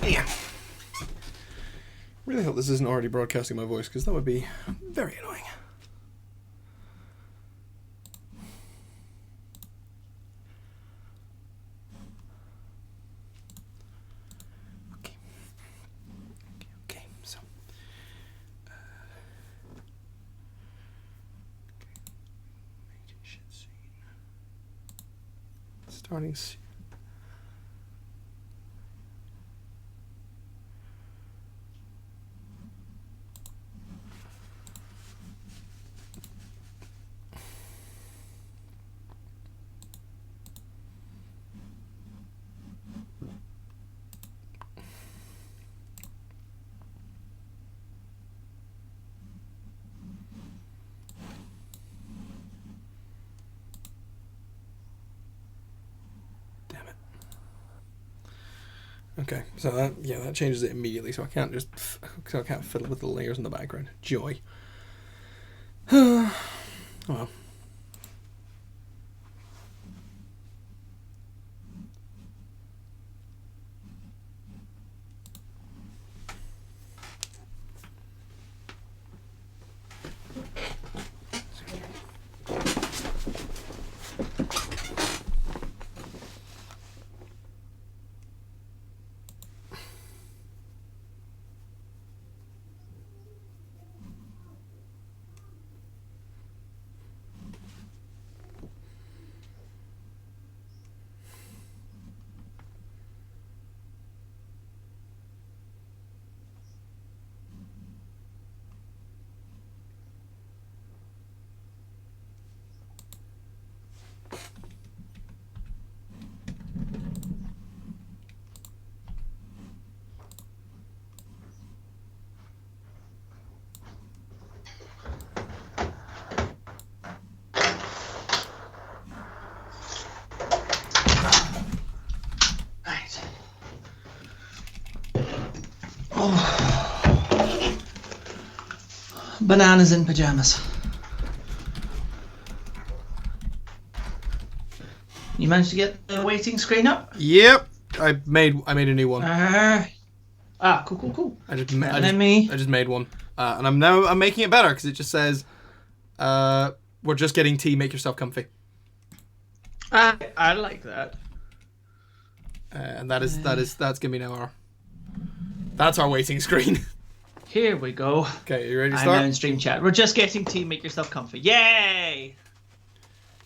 Yeah. Really hope this isn't already broadcasting my voice, because that would be very annoying. Okay, so. Starting soon. Okay, so that changes it immediately. So I can't fiddle with the layers in the background. Joy. Well. Oh. Bananas in pajamas. You managed to get the waiting screen up? Yep, I made a new one. Cool. I just made one, and I'm making it better because it just says, "We're just getting tea. Make yourself comfy." I like that. And that's gonna be now that's our waiting screen. Here we go. Okay, you ready to start? I'm now in stream chat. We're just getting tea. Make yourself comfy. Yay!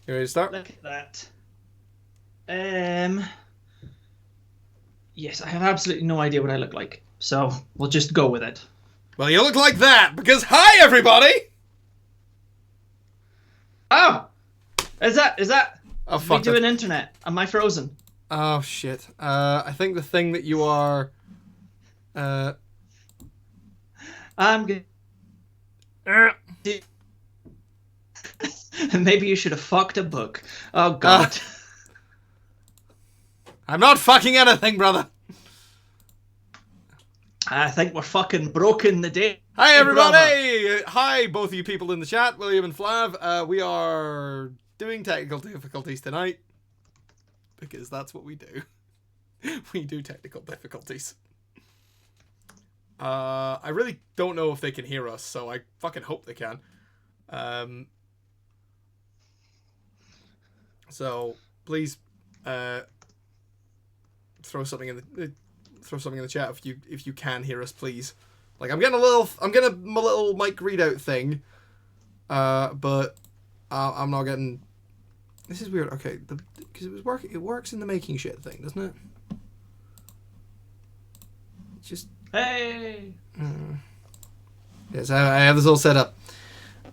You ready to start? Look at that. Yes, I have absolutely no idea what I look like, so we'll just go with it. Well, you look like that because hi everybody. Oh, is that? Oh fuck! We doing internet? Am I frozen? Oh shit! I think the thing that you are. I'm good. Maybe you should have fucked a book. Oh god. I'm not fucking anything, brother. I think we're fucking broken the day. Hi everybody! Brother. Hi both of you people in the chat, William and Flav. We are doing technical difficulties tonight because that's what we do. We do technical difficulties. I really don't know if they can hear us, so I fucking hope they can. So please throw something in the chat if you can hear us, please. Like I'm getting my little mic readout thing, but I'm not getting. This is weird. Okay, because it works in the making shit thing, doesn't it? It's just. Hey. Yes, I have this all set up.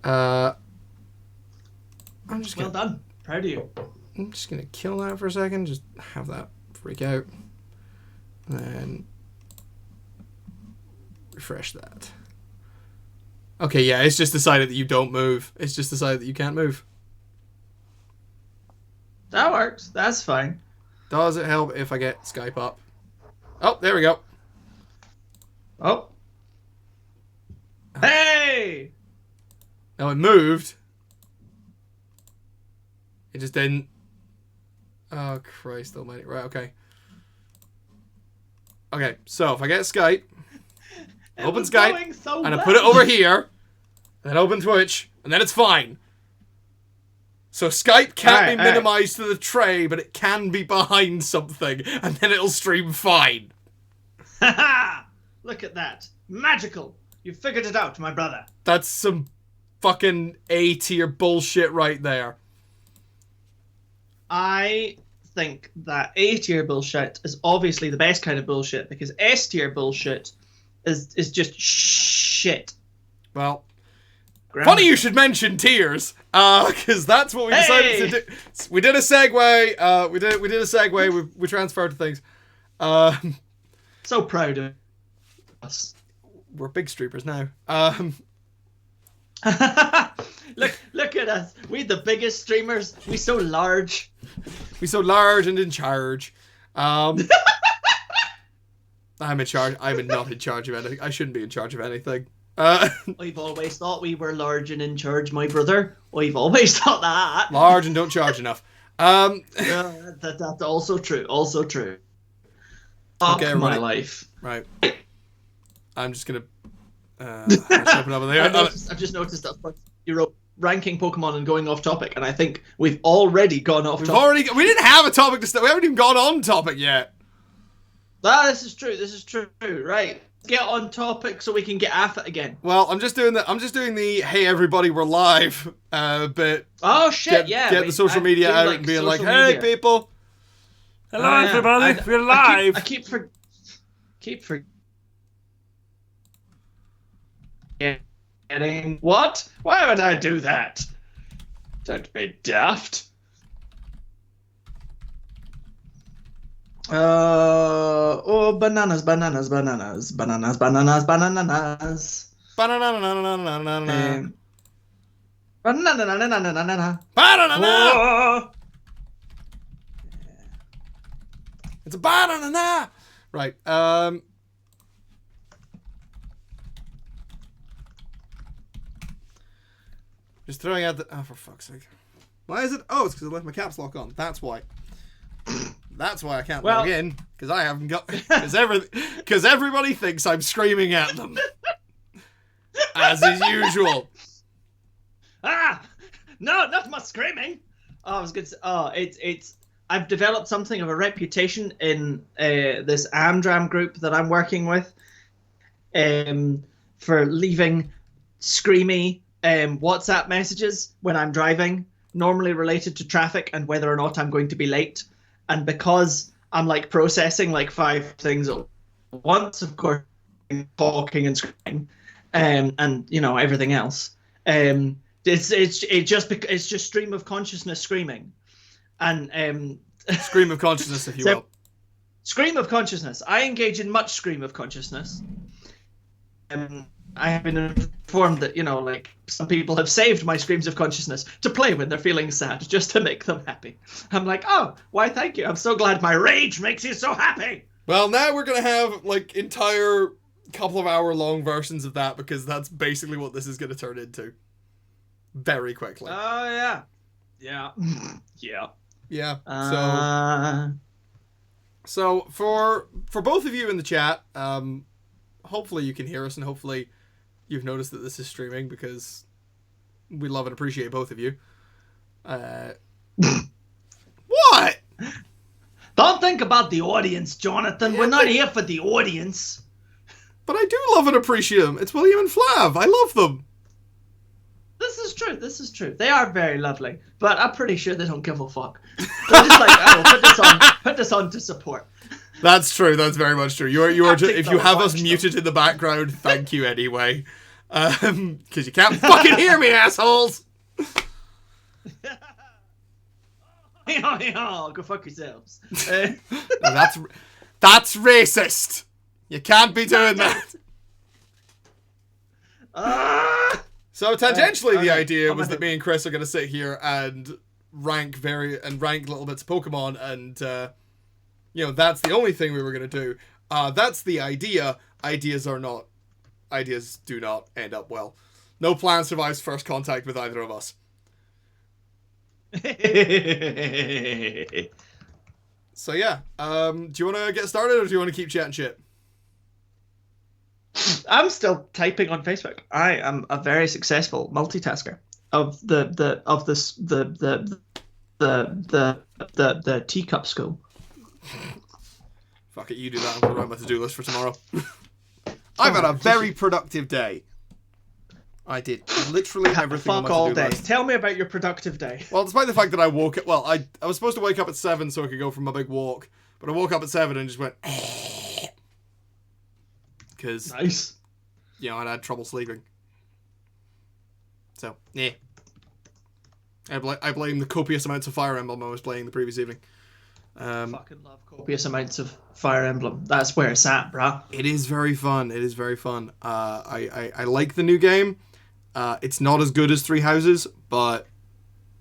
I'm just well done. Proud of you. I'm just gonna kill that for a second. Just have that freak out, and then refresh that. Okay, yeah, it's just decided that you don't move. It's just decided that you can't move. That works. That's fine. Does it help if I get Skype up? Oh, there we go. Oh. Hey! Now it moved. It just didn't. Oh, Christ almighty. Right, okay. Okay, so if I get Skype, open was Skype, going so and I well. put it over here, and then open Twitch, and then it's fine. So Skype can't be minimized to the tray, but it can be behind something, and then it'll stream fine. Haha! Look at that. Magical. You figured it out, my brother. That's some fucking A-tier bullshit right there. I think that A-tier bullshit is obviously the best kind of bullshit, because S-tier bullshit is just shit. Well, funny you should mention tiers, because that's what we decided to do. We did a segue. We did a segue. We transferred to things. So proud of us. We're big streamers now. Look at us. We the biggest streamers. We so large. We so large and in charge. I'm in charge. I'm not in charge of anything. I shouldn't be in charge of anything. I've always thought we were large and in charge, my brother. I've always thought that. Large and don't charge enough. That's also true. Also true. Okay, my life. Right. I'm just gonna open up there. I've just noticed that you wrote ranking Pokemon and going off topic, and I think we've already gone off topic. We didn't have a topic to start. We haven't even gone on topic yet. This is true. This is true. Right. Get on topic so we can get at it again. Well, I'm just doing the hey everybody we're live bit. Oh shit! Get the social media out and being like, hey people. Hello everybody, we're live. I keep forgetting. What? Why would I do that? Don't be daft. Bananas. Banana. It's a banana. Right. Just throwing out the. Oh, for fuck's sake! Why is it? Oh, it's because I left my caps lock on. That's why. That's why I can't log in, because I haven't got. Because everybody thinks I'm screaming at them, as is usual. No, not my screaming. Oh, I was good. It's. I've developed something of a reputation in this Amdram group that I'm working with, for leaving screamy WhatsApp messages when I'm driving, normally related to traffic and whether or not I'm going to be late. And because I'm like processing like 5 things at once, of course, talking and screaming, and you know everything else, it's just stream of consciousness screaming, and stream of consciousness, if you will. Stream of consciousness. I engage in much stream of consciousness. I have been informed that, you know, like, some people have saved my streams of consciousness to play when they're feeling sad, just to make them happy. I'm like, oh, why thank you. I'm so glad my rage makes you so happy. Well, now we're going to have, like, entire couple of hour long versions of that, because that's basically what this is going to turn into. Very quickly. Oh, yeah. Yeah. Yeah. Yeah. So for both of you in the chat, hopefully you can hear us, and hopefully you've noticed that this is streaming, because we love and appreciate both of you. What? Don't think about the audience, Jonathan. We're not here for the audience. But I do love and appreciate them. It's William and Flav. I love them. This is true. This is true. They are very lovely, but I'm pretty sure they don't give a fuck. They're just like, oh, put this on to support. That's true. That's very much true. You are. If you have us muted in the background, thank you anyway. Because you can't fucking hear me, assholes. Go fuck yourselves. No, that's racist. You can't be doing that. So tangentially, the idea was that me and Chris are going to sit here and rank little bits of Pokemon, and you know, that's the only thing we were going to do. That's the idea. Ideas do not end up well. No plan survives first contact with either of us. So yeah, do you want to get started, or do you want to keep chatting shit? I'm still typing on Facebook. I am a very successful multitasker of the teacup school. Fuck it, you do that. I'm gonna write my to-do list for tomorrow. I've had a very productive day. I did literally everything on my all to-do day. list. Tell me about your productive day. Well, despite the fact that I woke up... Well, I was supposed to wake up at 7 so I could go for my big walk. But I woke up at 7 and just went... Because, Nice. you know, I'd had trouble sleeping. So, yeah. I blame the copious amounts of Fire Emblem I was playing the previous evening. Fucking love copious amounts of Fire Emblem. That's where it's at, bruh. It is very fun. It is very fun. I like the new game. It's not as good as Three Houses, but...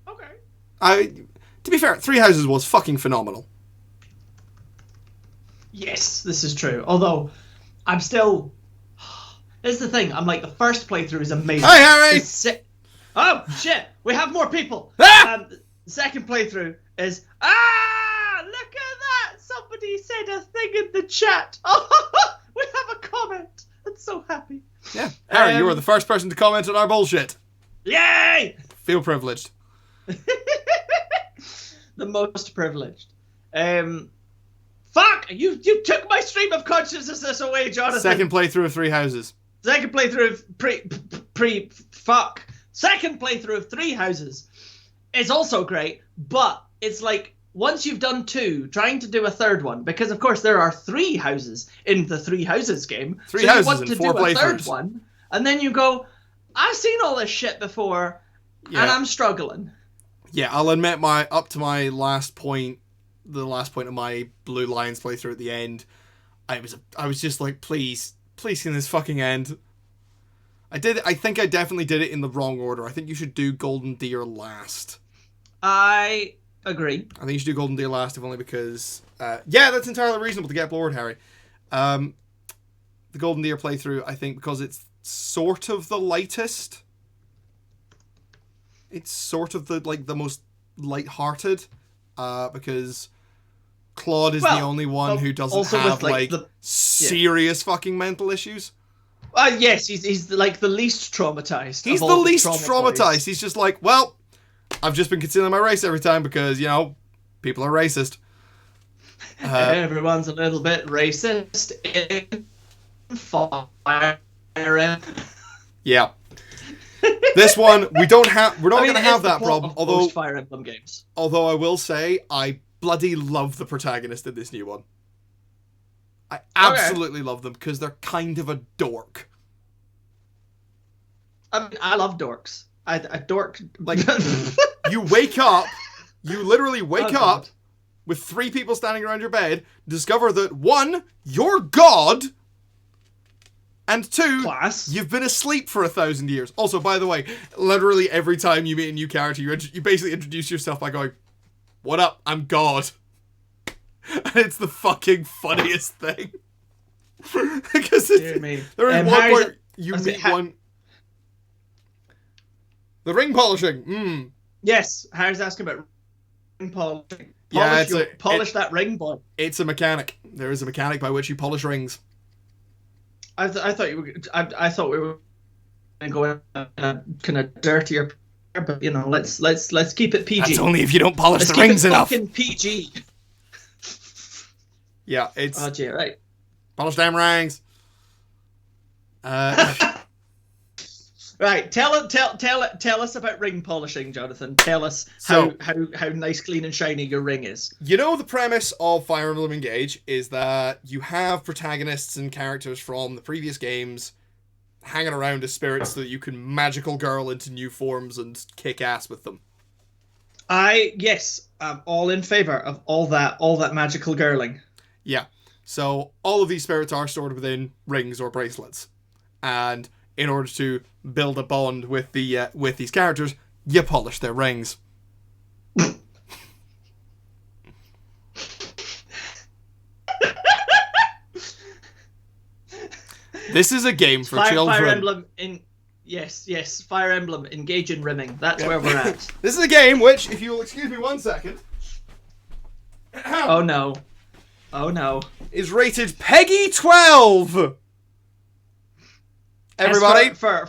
Okay. To be fair, Three Houses was fucking phenomenal. Yes, this is true. Although, I'm still... Here's the thing. I'm like, the first playthrough is amazing. Hi, Harry! Oh, shit! We have more people! Ah! The second playthrough is... Look at that! Somebody said a thing in the chat. Oh, we have a comment. I'm so happy. Yeah. Harry, you were the first person to comment on our bullshit. Yay! Feel privileged. The most privileged. Fuck! You took my stream of consciousness away, Jonathan. Second playthrough of Three Houses. Second playthrough of fuck. Second playthrough of Three Houses is also great, but it's like once you've done 2, trying to do a third one, because of course there are 3 houses in the Three Houses game. Three so houses you want and to 4 do a third playthroughs. one, and then you go, I've seen all this shit before, and I'm struggling. Yeah, I'll admit up to my last point, the last point of my Blue Lions playthrough at the end, I was just like, please can this fucking end? I think I definitely did it in the wrong order. I think you should do Golden Deer last. I agree. I think you should do Golden Deer last, if only because... yeah, that's entirely reasonable to get bored, Harry. The Golden Deer playthrough, I think, because it's sort of the lightest. It's sort of the most light-hearted, because Claude is the only one who doesn't have, serious fucking mental issues. Yes, he's like the least traumatized. He's the least traumatized. He's just like, well, I've just been concealing my race every time because, you know, people are racist. Everyone's a little bit racist in Fire Emblem. Yeah. This one, we're not going to have that problem. Although Fire Emblem games. Although I will say, I bloody love the protagonist in this new one. I absolutely love them because they're kind of a dork. I mean, I love dorks. A dork, like you literally wake up with 3 people standing around your bed, discover that 1, you're God, and 2, you've been asleep for 1,000 years. Also, by the way, literally every time you meet a new character, you basically introduce yourself by going, "What up? I'm God." And it's the fucking funniest thing. Because there is one point you meet one... The ring polishing. Yes, Harry's asking about ring polishing. Polish that ring, boy. It's a mechanic. There is a mechanic by which you polish rings. I thought you were. I thought we were going kind of dirtier, but you know, let's keep it PG. That's only if you don't polish the rings enough. Fucking PG. Yeah, it's... Oh, gee, right. Polish damn rings. Right, tell us about ring polishing, Jonathan. Tell us how nice, clean, and shiny your ring is. You know, the premise of Fire Emblem Engage is that you have protagonists and characters from the previous games hanging around as spirits so that you can magical girl into new forms and kick ass with them. Yes, I'm all in favor of all that magical girling. Yeah. So all of these spirits are stored within rings or bracelets. And in order to build a bond with these characters, you polish their rings. This is a game for children. Fire Emblem yes, Fire Emblem, engage in rimming. That's where we're at. This is a game which, if you will excuse me 1 second. Oh no. Oh no. Is rated PEGI 12. Everybody, for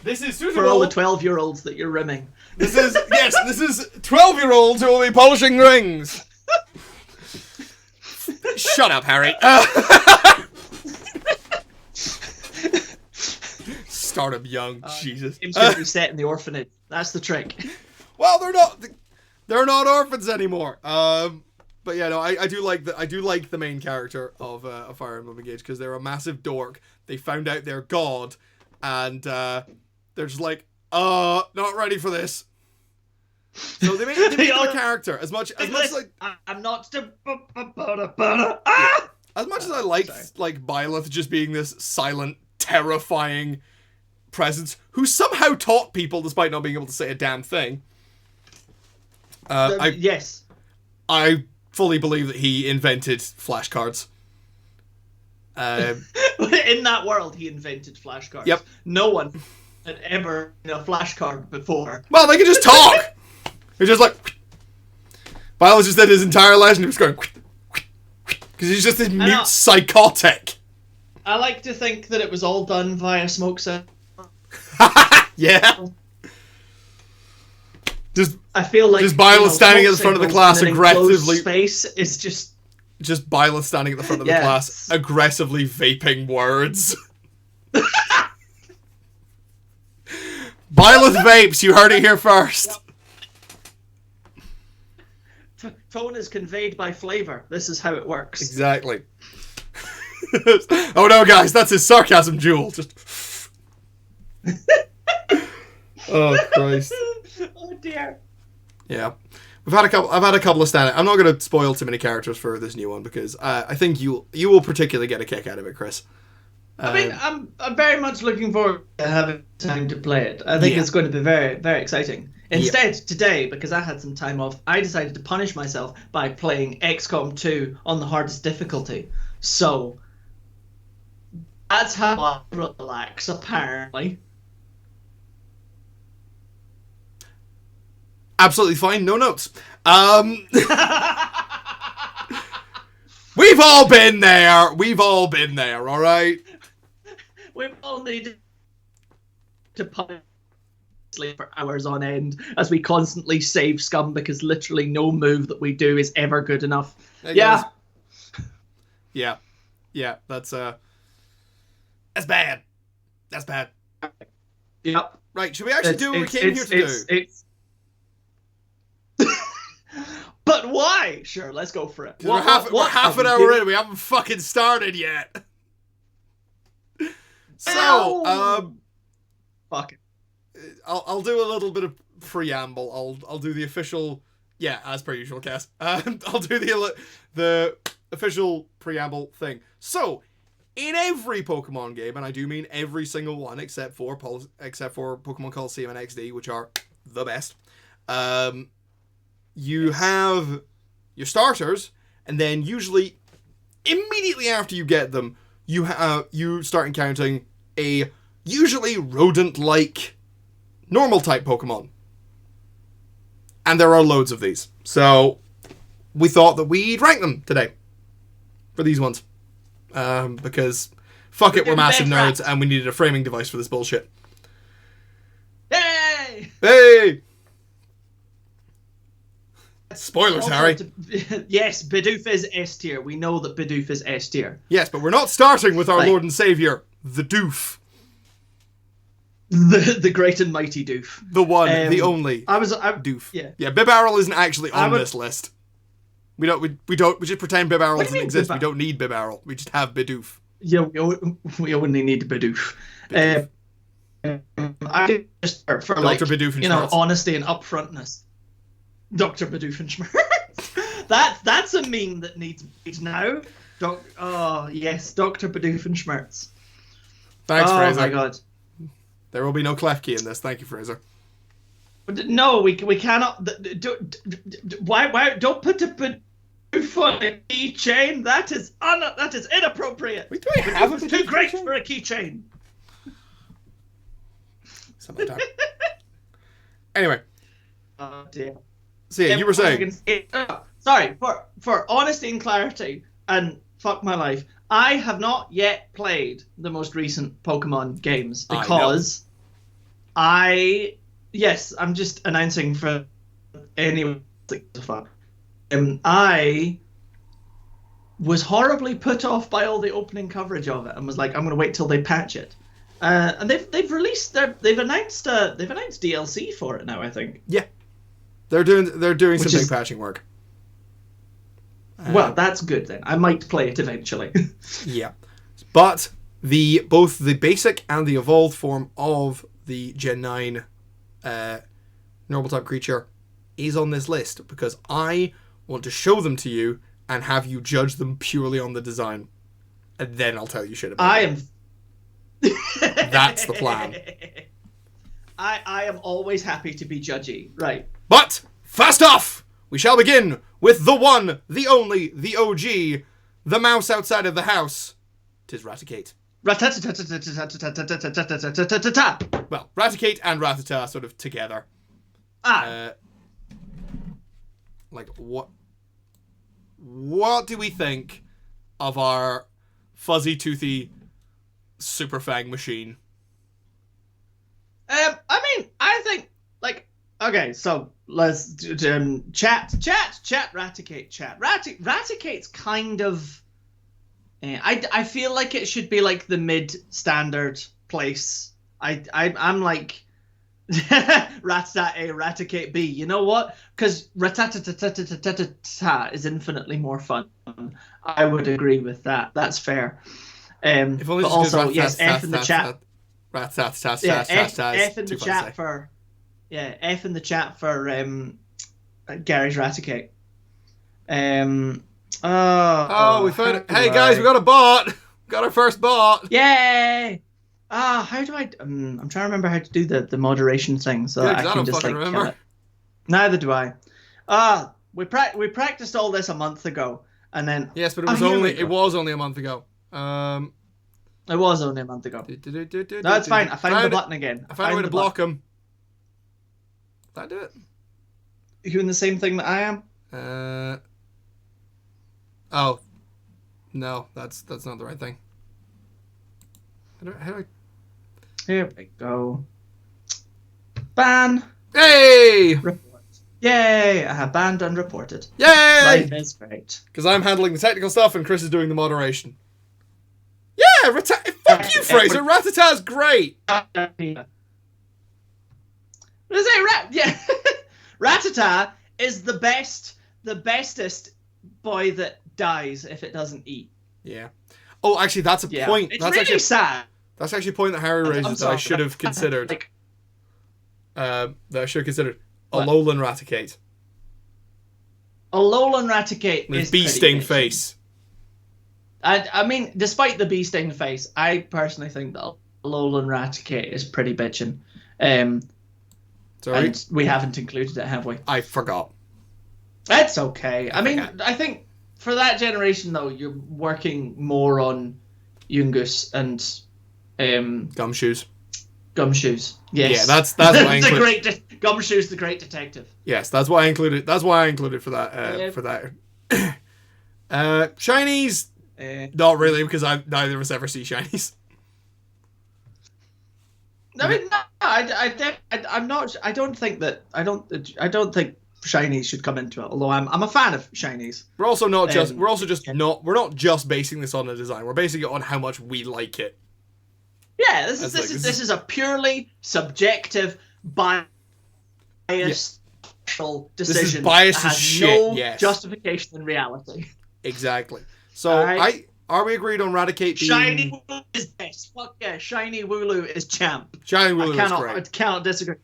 this is suitable for all the 12-year-olds that you're rimming. This is 12-year-olds who will be polishing rings. Shut up, Harry. Start them young, Jesus. Game's going to be set in the orphanage. That's the trick. Well, they're not orphans anymore. But yeah, no, I do like the main character of Fire Emblem Engage because they're a massive dork. They found out they're God, and they're just like, not ready for this. So they made a character as much like I'm not. as much as I liked like Byleth just being this silent, terrifying presence who somehow taught people despite not being able to say a damn thing. Yes. I fully believe that he invented flashcards. In that world, he invented flashcards. Yep. No one had ever seen a flashcard before. Well, they can just talk. They're just like. Byleth just did his entire legend. He was going because he's just this mute psychotic. I like to think that it was all done via smoke set. Yeah. I feel like just Byleth standing at the front of the class aggressively. Space is just Byleth standing at the front of the class aggressively vaping words. Byleth vapes. You heard it here first. Tone is conveyed by flavor. This is how it works. Exactly. Oh no, guys, that's his sarcasm jewel. Just. Oh Christ. Oh dear. Yeah, I've had a couple of stand. I'm not going to spoil too many characters for this new one because I think you will particularly get a kick out of it, Chris. I mean, I'm very much looking forward to having time to play it. I think it's going to be very, very exciting. Instead, today, because I had some time off, I decided to punish myself by playing XCOM 2 on the hardest difficulty. So that's how I relax, apparently. Absolutely fine, no notes. We've all been there. All right. We've all needed to punish for hours on end as we constantly save scum because literally no move that we do is ever good enough. Yeah. That's bad. That's bad. Yep. Right, should we actually do what we came here to do? But why? Sure, let's go for it. We're half an hour in. We haven't fucking started yet. So, fuck it. I'll do a little bit of preamble. I'll do the official, as per usual, Cass. I'll do the official preamble thing. So, in every Pokemon game, and I do mean every single one except for Pokemon Colosseum and XD, which are the best. You have your starters, and then usually immediately after you get them, you start encountering a usually rodent-like normal type Pokemon. And there are loads of these. So we thought that we'd rank them today for these ones. Because fuck it, we're massive nerds and we needed a framing device for this bullshit. Hey! Hey! Spoilers, Harry. Yes, Bidoof is S tier. We know that Bidoof is S tier. Yes, but we're not starting with our Lord and Savior, the Doof. The great and mighty Doof. The one, the only Doof. Yeah, Bibarel isn't actually on this list. We just pretend Bibarel doesn't exist. We don't need Bibarel. We just have Bidoof. Yeah, we only need Bidoof. I just for Dr. like Bidoof honesty and upfrontness. Dr. Bidoof. That's a meme that needs now. Oh yes, Dr. Bidoof. Thanks, Fraser. Oh my god. There will be no Klefki in this. Thank you, Fraser. No, we cannot. Why don't put a Bidoof on a keychain? That is inappropriate. Do I have a Bidoof too great for a keychain. Sometime. Anyway. Oh dear. So yeah, you were saying. Sorry, for honesty and clarity, and fuck my life. I have not yet played the most recent Pokemon games I know. because yes, I'm just announcing for anyone. I was horribly put off by all the opening coverage of it and was like, I'm going to wait till they patch it. And they've announced DLC for it now, I think. Yeah, they're doing some big patching work. Well, that's good then. I might play it eventually. Yeah, but both the basic and the evolved form of the Gen 9 normal type creature is on this list because I want to show them to you and have you judge them purely on the design, and then I'll tell you shit about them. That's the plan. I am always happy to be judgy, right? But fast off! We shall begin with the one, the only, the OG, the mouse outside of the house. 'Tis Raticate. Well, Raticate and Rattata sort of together. Like, what do we think of our fuzzy, toothy, super fang machine? I mean, I think, like, okay, so let's chat Raticate, chat. Raticate's kind of, I feel like it should be like the mid-standard place. I'm like, Rattata A, Raticate B. You know what? Because Rattata is infinitely more fun. I would agree with that. That's fair. If only but also, yes, F in the chat. F in the chat for F in the chat for Gary's Raticate. We found it. Hey guys, we got a bot. Got our first bot. Yay! How do I? I'm trying to remember how to do the moderation thing so that I can just like kill it. Neither do I. We practiced all this a month ago, and then yes, but it was only a month ago. It was only a month ago. No, it's fine. I found the button again. I found a way to block him. Did I do it? Are you in the same thing that I am? Oh. No, that's not the right thing. How do I... Here we go. Ban. Hey! Report. Yay! I have banned and reported. Yay! Life is great. Because I'm handling the technical stuff and Chris is doing the moderation. Yeah! Fuck you, Fraser! Rattata's great! Yeah. Rattata is the bestest boy that dies if it doesn't eat. Yeah. Oh, actually, that's a point. It's that's really actually sad. That's actually a point that Harry raises that I should have considered. Alolan Raticate. Alolan Raticate with is bee sting face. I mean, despite the bee sting face, I personally think that Alolan Raticate is pretty bitchin'. Sorry? And we haven't included it, have we? I forgot. That's okay. I mean, I think for that generation though, you're working more on Yungus and Gumshoes. Gumshoes. Yes. Yeah, that's what I included. Gumshoes, the great detective. Yes, that's why I included. That's why I included for that. For that. Shinies. Not really, because neither of us ever see shinies. I mean, no, I'm not. I don't think shinies should come into it. Although I'm a fan of shinies. We're also not just. We're also just not. We're not just basing this on a design. We're basing it on how much we like it. Yeah, this is a purely subjective, biased decision. This is biased as shit. No yes. justification in reality. Exactly. So are we agreed on Raticate being... Shiny Wooloo is best. Fuck yeah, Shiny Wooloo is champ. Shiny Wooloo is great. I cannot disagree.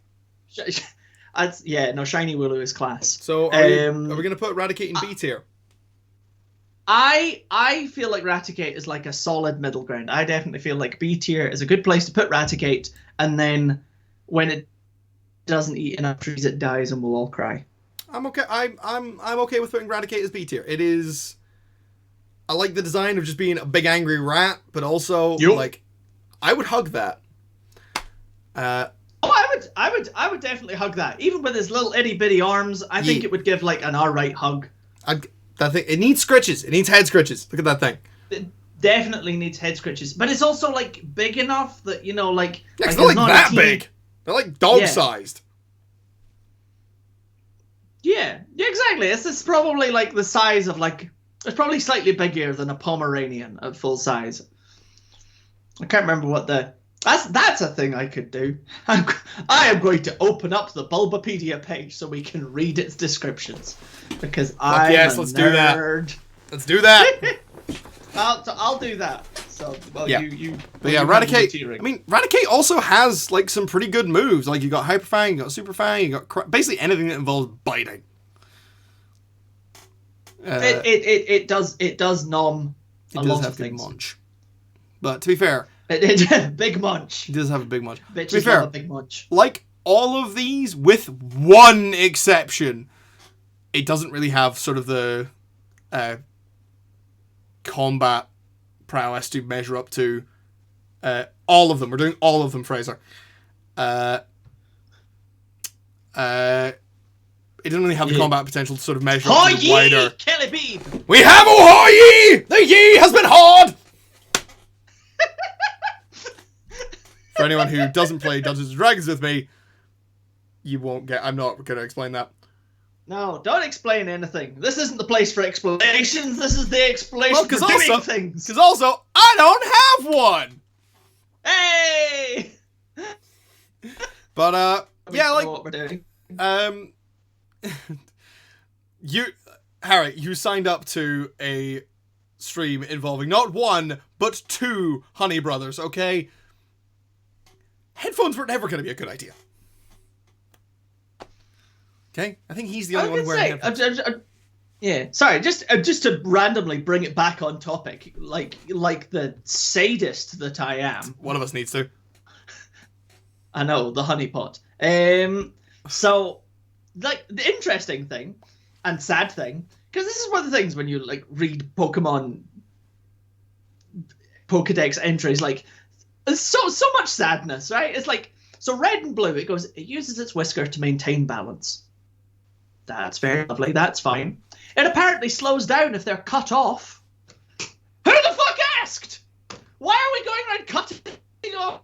Shiny Wooloo is class. So are we going to put Raticate in B tier? I feel like Raticate is like a solid middle ground. I definitely feel like B tier is a good place to put Raticate, and then when it doesn't eat enough trees, it dies, and we'll all cry. I'm okay. I'm okay with putting Raticate as B tier. It is. I like the design of just being a big angry rat, but also like, I would hug that. I would definitely hug that. Even with his little itty bitty arms, I think it would give like an alright hug. That thing, it needs scritches. It needs head scritches. Look at that thing. It definitely needs head scritches. But it's also, like, big enough that, you know, like... Yeah, it's not like that big. They're like dog-sized. Yeah, exactly. It's probably, like, the size of, like... It's probably slightly bigger than a Pomeranian at full size. I can't remember what the... That's a thing I could do. I am going to open up the Bulbapedia page so we can read its descriptions. Because I'm a let's nerd. do that. Let's do that. I'll do that. So, well, yeah. But yeah, Raticate. I mean, Raticate also has like some pretty good moves. Like you got Hyper Fang, you got Super Fang, you got basically anything that involves biting. It does nom a lot of things. Munch. But to be fair, big munch. It does have a big munch. Bitches to be fair, love a big munch. Like all of these, with one exception, it doesn't really have sort of the combat prowess to measure up to all of them. We're doing all of them, Fraser. It doesn't really have the combat potential to sort of measure up to the wider. Kelly Beeb! We have Ahoy! The Yee has been hard! For anyone who doesn't play Dungeons & Dragons with me, you won't get... I'm not going to explain that. No, don't explain anything. This isn't the place for explanations. This is the explanation for doing things. Because also, I don't have one! Hey! But, yeah, like... what we're doing. Harry, you signed up to a stream involving not one, but two Honey Brothers, okay? Headphones were never going to be a good idea. Okay? I think he's the only one wearing headphones. Yeah, sorry, just to randomly bring it back on topic, like the sadist that I am. One of us needs to. I know, the honeypot. So, like, the interesting thing and sad thing, because this is one of the things when you like read Pokemon Pokedex entries, like, there's so much sadness, right? It's like, so red and blue, it uses its whisker to maintain balance. That's very lovely, that's fine. It apparently slows down if they're cut off. Who the fuck asked? Why are we going around cutting off?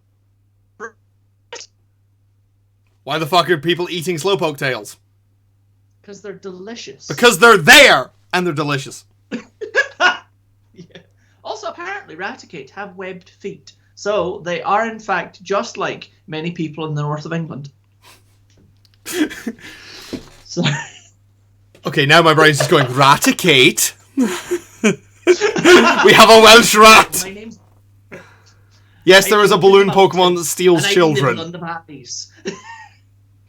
Why the fuck are people eating Slowpoke tails? Because they're delicious. Because they're there! And they're delicious. Yeah. Also, apparently, Raticate have webbed feet. So, they are, in fact, just like many people in the north of England. So... Okay, now my brain's just going, Raticate? We have a Welsh rat! My name's... Yes, there is a balloon Pokemon that steals children.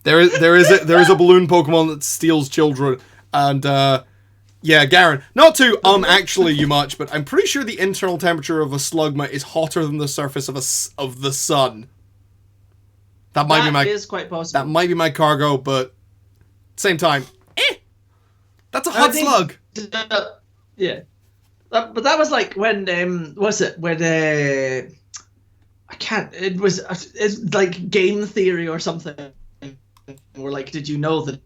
There is a balloon Pokemon that steals children, and yeah, Garen. Not to actually you much, but I'm pretty sure the internal temperature of a Slugma is hotter than the surface of the sun. That is quite possible. That might be my cargo, but same time, that's a hot slug. Yeah, but that was like when was it when I can't. It's like game theory or something. We're like, did you know that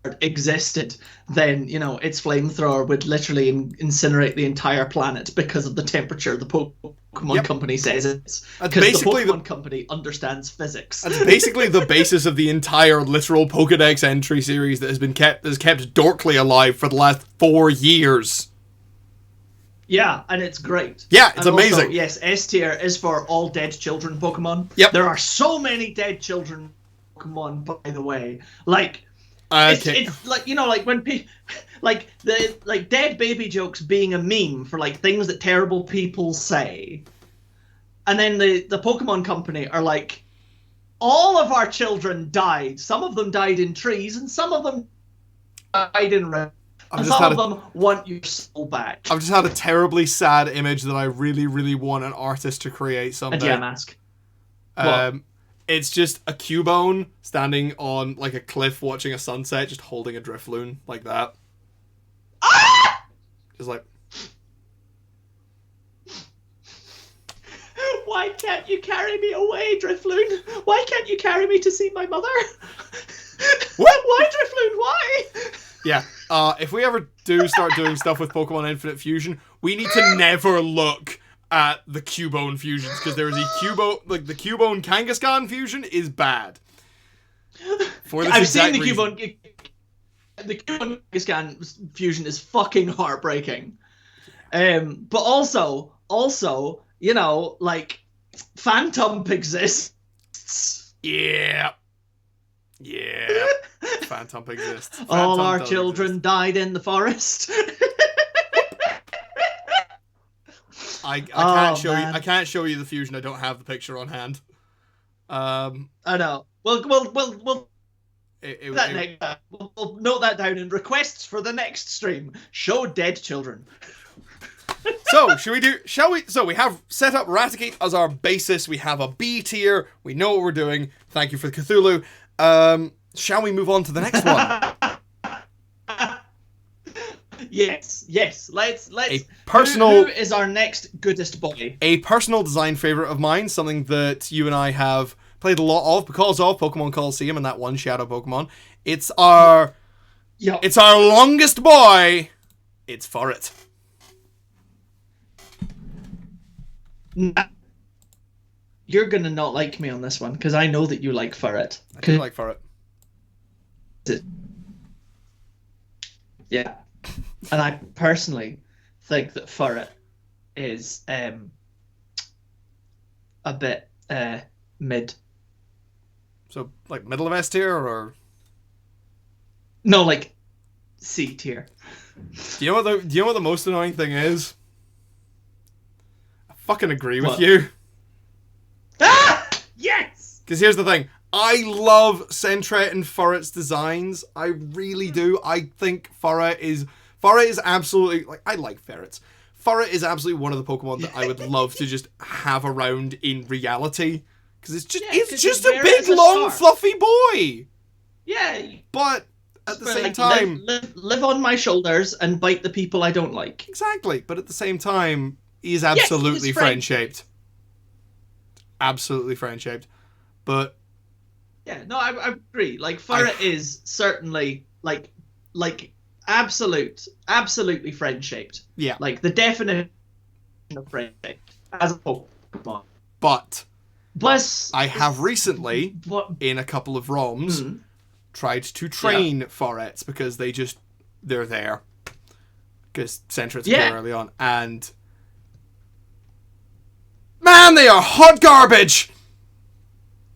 it existed? Then, you know, its flamethrower would literally incinerate the entire planet because of the temperature the Pokemon company says it's. Because the Pokemon company understands physics. That's basically the basis of the entire literal Pokedex entry series that has kept Dorkly alive for the last 4 years. Yeah, and it's great. Yeah, it's amazing. Also, yes, S tier is for all dead children Pokemon. Yep. There are so many dead children Pokemon, by the way. Like, okay. it's like, you know, like when the dead baby jokes being a meme for like things that terrible people say, and then the Pokemon company are like, all of our children died. Some of them died in trees, and some of them died in rain. And some of them want your soul back. I've just had a terribly sad image that I really, really want an artist to create someday. A jam mask. It's just a Cubone standing on like a cliff watching a sunset, just holding a Drifloon like that. Ah! Just like... Why can't you carry me away, Drifloon? Why can't you carry me to see my mother? What? Why, Drifloon? Why? Yeah. if we ever do start doing stuff with Pokemon Infinite Fusion, we need to never look at the Cubone fusions, because there is a Cubone, like the Cubone Kangaskhan fusion is bad. I've seen the Cubone. The Cubone Kangaskhan fusion is fucking heartbreaking. But also, you know, like, Phantom exists. Yeah. Phantom exists. Phantom All our children died in the forest. I can't show you. I can't show you the fusion. I don't have the picture on hand. I know. We'll note that down in requests for the next stream. Show dead children. So so we have set up Raticate as our basis. We have a B tier. We know what we're doing. Thank you for the Cthulhu. Shall we move on to the next one? Yes. Let's. A personal. Who is our next goodest boy? A personal design favorite of mine. Something that you and I have played a lot of because of Pokemon Colosseum and that one Shadow Pokemon. It's our. Yep. It's our longest boy. It's Furret. You're gonna not like me on this one because I know that you like Furret. I do like Furret. Yeah, and I personally think that Furret is a bit mid. So like middle of S tier or? No, like C tier. Do you know what the most annoying thing is? I fucking agree with What? you. Ah! Yes! Because here's the thing. I love Sentret and Furret's designs. I really do. I think Furret is absolutely, like, I like ferrets. Furret is absolutely one of the Pokemon that I would love to just have around in reality. Because it's just a big, long, fluffy boy. Yeah. But at the same time... Live on my shoulders and bite the people I don't like. Exactly. But at the same time, he is absolutely friend-shaped. Absolutely friend-shaped. But... Yeah, no, I agree. Like, Furret is certainly, like absolutely friend-shaped. Yeah. Like, the definition of friend-shaped as a Pokemon. But... Plus... I have recently, in a couple of ROMs, tried to train Furrets because they're there. Because Sentret's very early on. And... Man, they are hot garbage!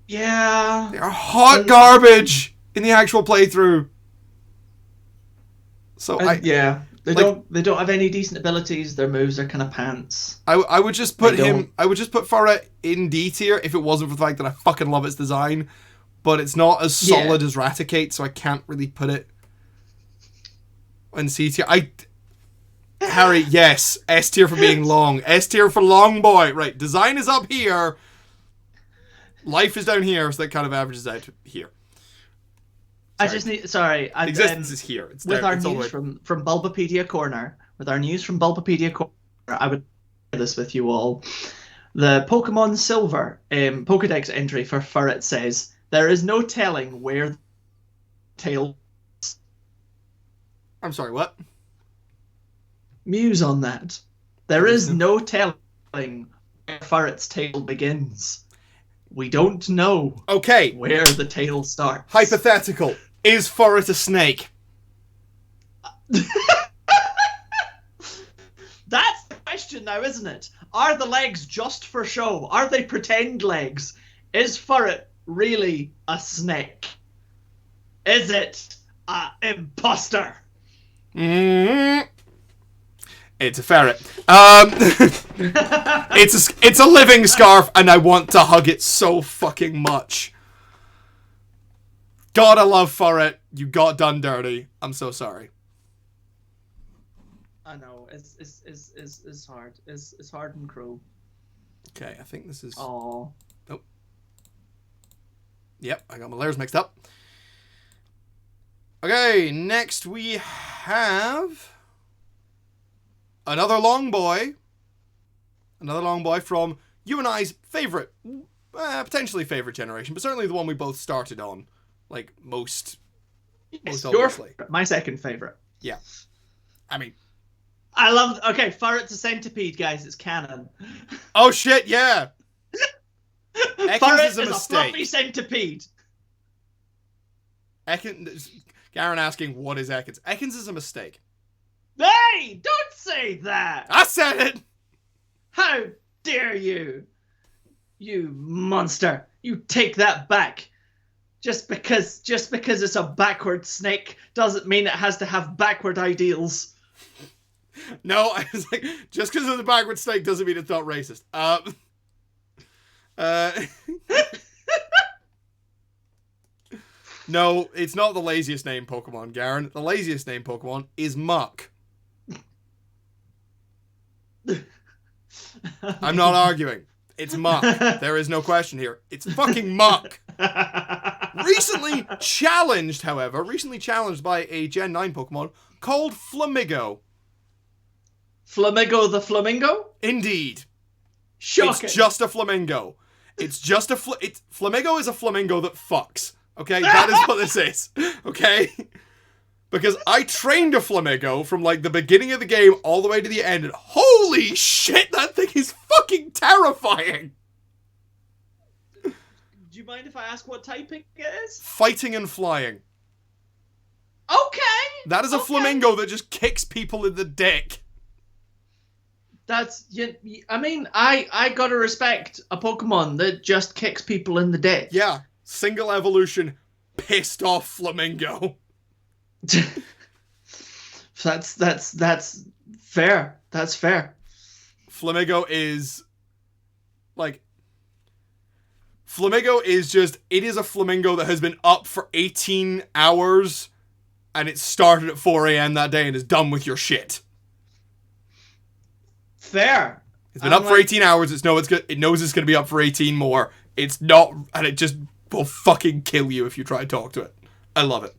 Yeah. They are hot garbage in the actual playthrough. So they don't have any decent abilities. Their moves are kind of pants. I would just put Furret in D tier if it wasn't for the fact that I fucking love its design, but it's not as solid as Raticate, so I can't really put it in C tier. Harry, yes, S tier for being long, S tier for long boy. Right, design is up here. Life is down here, so that kind of averages out here. Sorry. I just need... Sorry. Existence is here. It's with down, our it's news from Bulbapedia Corner, I would share this with you all. The Pokemon Silver Pokedex entry for Furret says, there is no telling where the tail... I'm sorry, what? Muse on that. There is no telling where Furret's tail begins. We don't know where the tail starts. Hypothetical. Is Furret a snake? That's the question now, isn't it? Are the legs just for show? Are they pretend legs? Is Furret really a snake? Is it an imposter? It's a ferret. It's a living scarf, and I want to hug it so fucking much. God, I love Furret. You got done dirty. I'm so sorry. I know it's hard. It's hard and cruel. Okay, I think this is. Oh. Nope. Yep, I got my layers mixed up. Okay, next we have. Another long boy from you and I's favourite, potentially favourite generation, but certainly the one we both started on, like most obviously. My second favourite. Yeah. I mean... I love... Okay, Ferret's a centipede, guys. It's canon. Oh, shit, yeah! Ekans Ferret is a a mistake. fluffy centipede. Garen asking, what is Ekans? Ekans is a mistake. Hey! Don't say that! I said it! How dare you? You monster. You take that back. Just because it's a backward snake doesn't mean it has to have backward ideals. No, I was like, just because it's a backward snake doesn't mean it's not racist. No, it's not the laziest named Pokemon, Garen. The laziest named Pokemon is Muck. I'm not arguing. It's Muck. There is no question here. It's fucking Muck. Recently challenged by a Gen 9 Pokemon called Flamigo. Flamigo the Flamingo? Indeed. Shocking. It's just a flamingo. It's just a Flamigo is a flamingo that fucks. Okay? That is what this is. Okay? Because I trained a Flamigo from like the beginning of the game all the way to the end, and holy shit, that thing is fucking terrifying. Do you mind if I ask what typing it is? Fighting and flying. Okay. That is a flamingo that just kicks people in the dick. That's, I mean, I gotta respect a Pokemon that just kicks people in the dick. Yeah. Single evolution, pissed off flamingo. That's fair. That's fair. Flamigo is just, it is a flamingo that has been up for 18 hours and it started at 4 a.m. that day and is done with your shit. Fair. It's been up for 18 hours. It knows it's going to be up for 18 more. It's not, and it just will fucking kill you if you try to talk to it. I love it.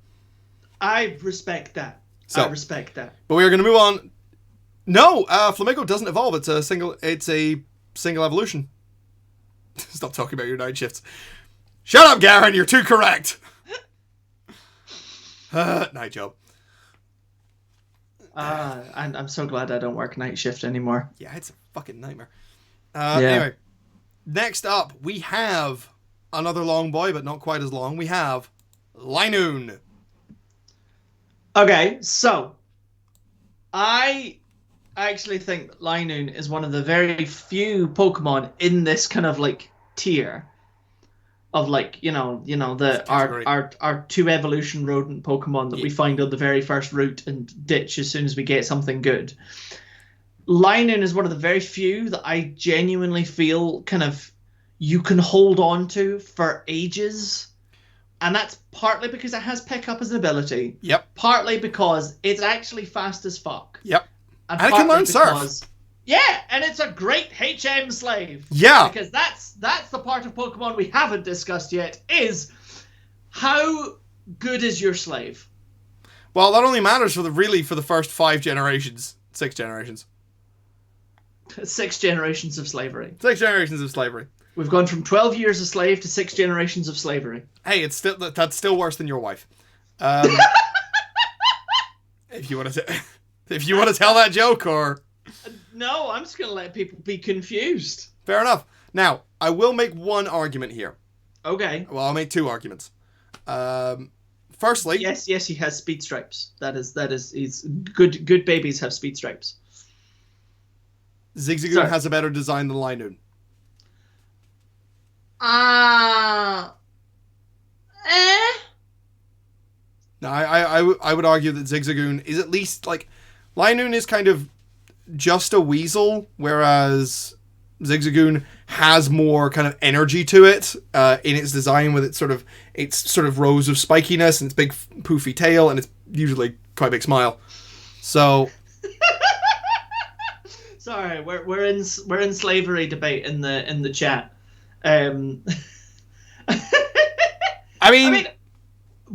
I respect that. So, I respect that. But we are going to move on. No, Flamigo doesn't evolve. It's a single evolution. Stop talking about your night shifts. Shut up, Garen. You're too correct. Night job. I'm so glad I don't work night shift anymore. Yeah, it's a fucking nightmare. Anyway, next up we have another long boy, but not quite as long. We have Linoon. Okay, so I actually think that Linoon is one of the very few Pokemon in this kind of like tier of like, our two evolution rodent Pokemon that we find on the very first route and ditch as soon as we get something good. Linoon is one of the very few that I genuinely feel kind of you can hold on to for ages. And that's partly because it has pickup as an ability. Yep. Partly because it's actually fast as fuck. Yep. And it can learn surf. Yeah, and it's a great HM slave. Yeah. Because that's the part of Pokemon we haven't discussed yet, is how good is your slave? Well, that only matters for the first 6 generations. 6 generations of slavery. 6 generations of slavery. We've gone from 12 years a slave to 6 generations of slavery. Hey, that's still worse than your wife. If you want to tell that joke, or no, I'm just gonna let people be confused. Fair enough. Now, I will make one argument here. Okay. Well, I'll make 2 arguments. Firstly, yes, he has speed stripes. That is, he's good. Good babies have speed stripes. Zigzagoon has a better design than Linoon. No, I would argue that Zigzagoon is at least like Linoon is kind of just a weasel, whereas Zigzagoon has more kind of energy to it in its design, with its sort of rows of spikiness and its big poofy tail and its usually quite big smile. So, sorry, we're in slavery debate in the chat. I mean,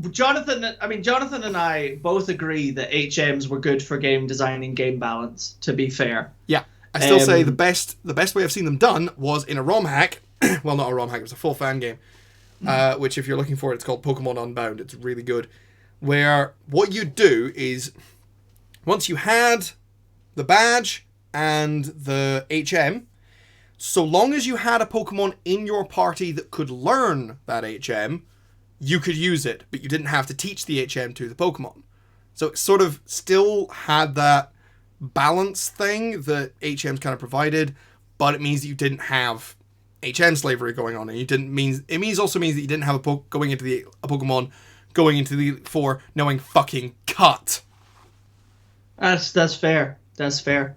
Jonathan and I both agree that HMs were good for game design and game balance, to be fair. Yeah. I still say the best way I've seen them done was in a ROM hack. Well, not a ROM hack, it was a full fan game. Which, if you're looking for it, it's called Pokemon Unbound. It's really good. Where what you do is once you had the badge and the HM, so long as you had a Pokemon in your party that could learn that HM, you could use it, but you didn't have to teach the HM to the Pokemon. So it sort of still had that balance thing that HM's kind of provided, but it means that you didn't have HM slavery going on, and it also means that you didn't have a Pokemon going into the Elite Four knowing fucking cut. That's fair. That's fair.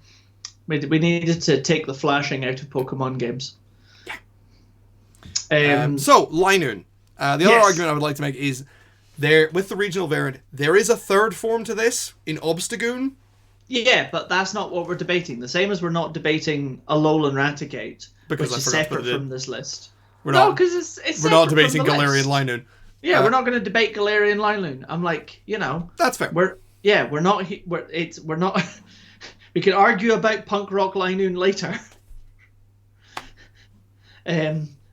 We needed to take the flashing out of Pokemon games. Yeah. So Linoon. The other argument I would like to make is there with the regional variant, there is a third form to this in Obstagoon. Yeah, but that's not what we're debating. The same as we're not debating Alolan Raticate, which is separate from this list. Because it's we're not debating Galarian Linoon. Yeah, we're not going to debate Galarian Linoon. I'm like, that's fair. We're not. We can argue about Punk Rock Linoon later.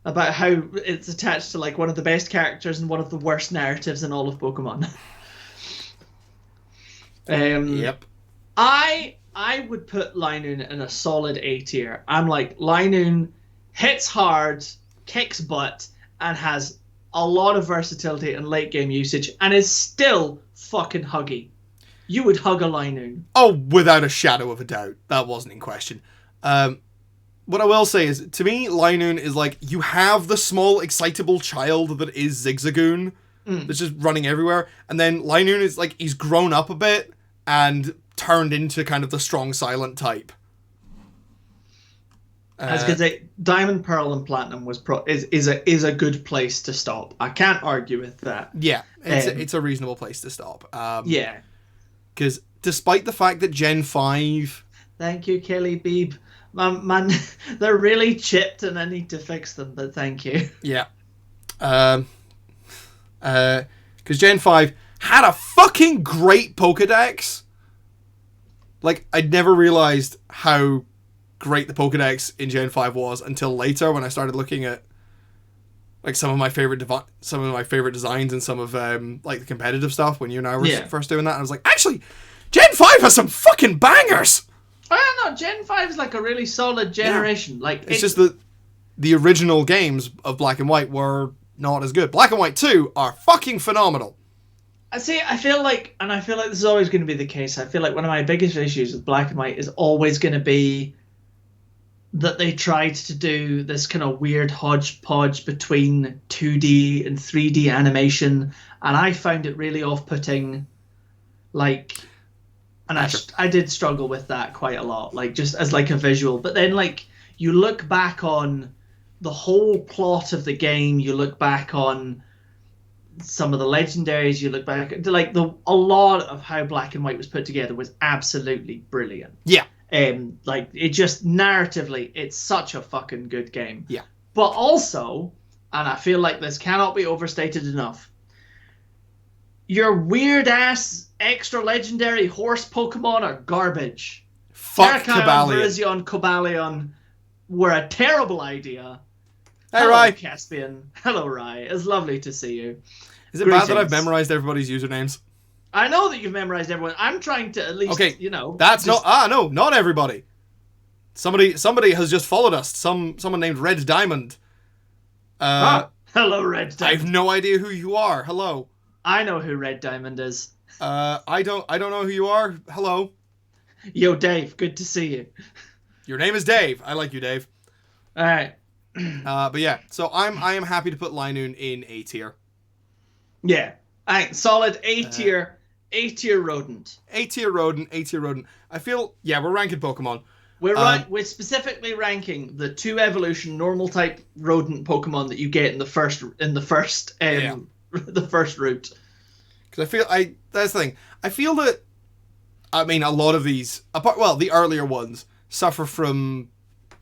About how it's attached to like one of the best characters and one of the worst narratives in all of Pokemon. Yep. I would put Linoon in a solid A tier. I'm like, Linoon hits hard, kicks butt, and has a lot of versatility and late game usage, and is still fucking huggy. You would hug a Linoon. Oh, without a shadow of a doubt. That wasn't in question. What I will say is, to me, Linoon is like, you have the small, excitable child that is Zigzagoon, that's just running everywhere, and then Linoon is like, he's grown up a bit, and turned into kind of the strong, silent type. I was gonna say, Diamond, Pearl, and Platinum is a good place to stop. I can't argue with that. Yeah, it's a reasonable place to stop. Yeah. Because despite the fact that Gen 5... Thank you, Kelly Beeb. Man, they're really chipped and I need to fix them, but thank you. Yeah. Because Gen 5 had a fucking great Pokedex. Like, I'd never realized how great the Pokedex in Gen 5 was until later when I started looking at like some of my favorite designs and some of like the competitive stuff when you and I were first doing that. And I was like, actually, Gen 5 has some fucking bangers. Oh no, Gen 5 is like a really solid generation. Yeah. Like it's just that the original games of Black and White were not as good. Black and White 2 are fucking phenomenal. I feel like this is always going to be the case. I feel like one of my biggest issues with Black and White is always going to be that they tried to do this kind of weird hodgepodge between 2D and 3D animation, and I found it really off-putting. Like, and I did struggle with that quite a lot, like just as like a visual. But then like you look back on the whole plot of the game, you look back on some of the legendaries, you look back to like a lot of how Black and White was put together was absolutely brilliant. Yeah. Like it just narratively, it's such a fucking good game. Yeah. But also, and I feel like this cannot be overstated enough, your weird ass extra legendary horse Pokemon are garbage. Fuck Terrakion, Cobalion. Virizion, Cobalion were a terrible idea. Hey, Hello, Rye. Caspian. Hello, Rye. It's lovely to see you. Is it bad that I've memorized everybody's usernames? I know that you've memorized everyone. I'm trying to at least, That's just... not everybody. Somebody has just followed us. Someone named Red Diamond. Hello, Red Diamond. I have no idea who you are. Hello. I know who Red Diamond is. I don't know who you are. Hello. Yo, Dave. Good to see you. Your name is Dave. I like you, Dave. All right. But yeah, so I am happy to put Linoon in A tier. Yeah. All right, solid A tier. A tier rodent. A tier rodent. A tier rodent. I feel we're ranking Pokemon. We're specifically ranking the 2 evolution normal type rodent Pokemon that you get in the first the first route. Because that's the thing. I feel that a lot of these the earlier ones suffer from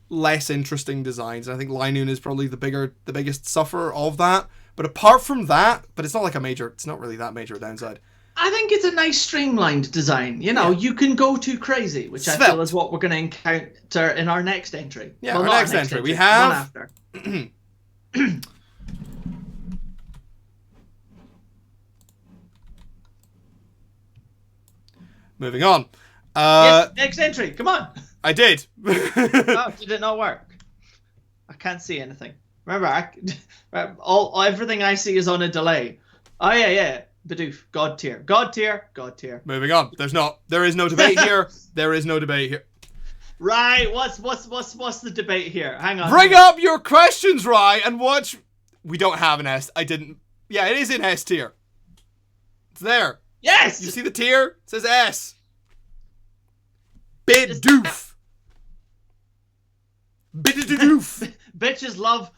less interesting designs. I think Linoon is probably the biggest sufferer of that. But apart from that, it's not really that major a downside. I think it's a nice streamlined design. You can go too crazy, which Svelte. I feel is what we're going to encounter in our next entry. Yeah, our next entry. We have... One after. Moving on. Yes, next entry. Come on. I did. Oh, did it not work? I can't see anything. Remember, everything I see is on a delay. Oh yeah. Bidoof. God tier. God tier. God tier. Moving on. There is no debate here. There is no debate here. Right. What's the debate here? Hang on. Bring up your questions, Rye, and watch. We don't have an S. I didn't. Yeah, it is in S tier. It's there. Yes. You see the tier? It says S. Bidoof. Bidoof. Bitches love